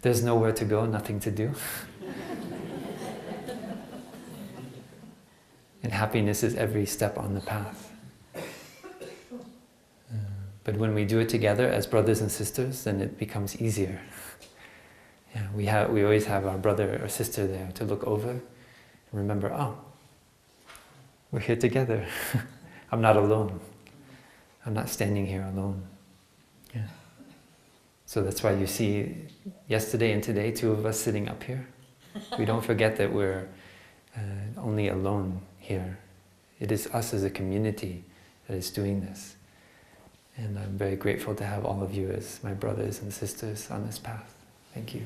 There's nowhere to go, nothing to do. And happiness is every step on the path. But when we do it together as brothers and sisters, then it becomes easier. Yeah, we always have our brother or sister there to look over and remember, oh, we're here together. I'm not alone. I'm not standing here alone. Yeah. So that's why you see yesterday and today, two of us sitting up here. We don't forget that we're only alone here. It is us as a community that is doing this. And I'm very grateful to have all of you as my brothers and sisters on this path. Thank you.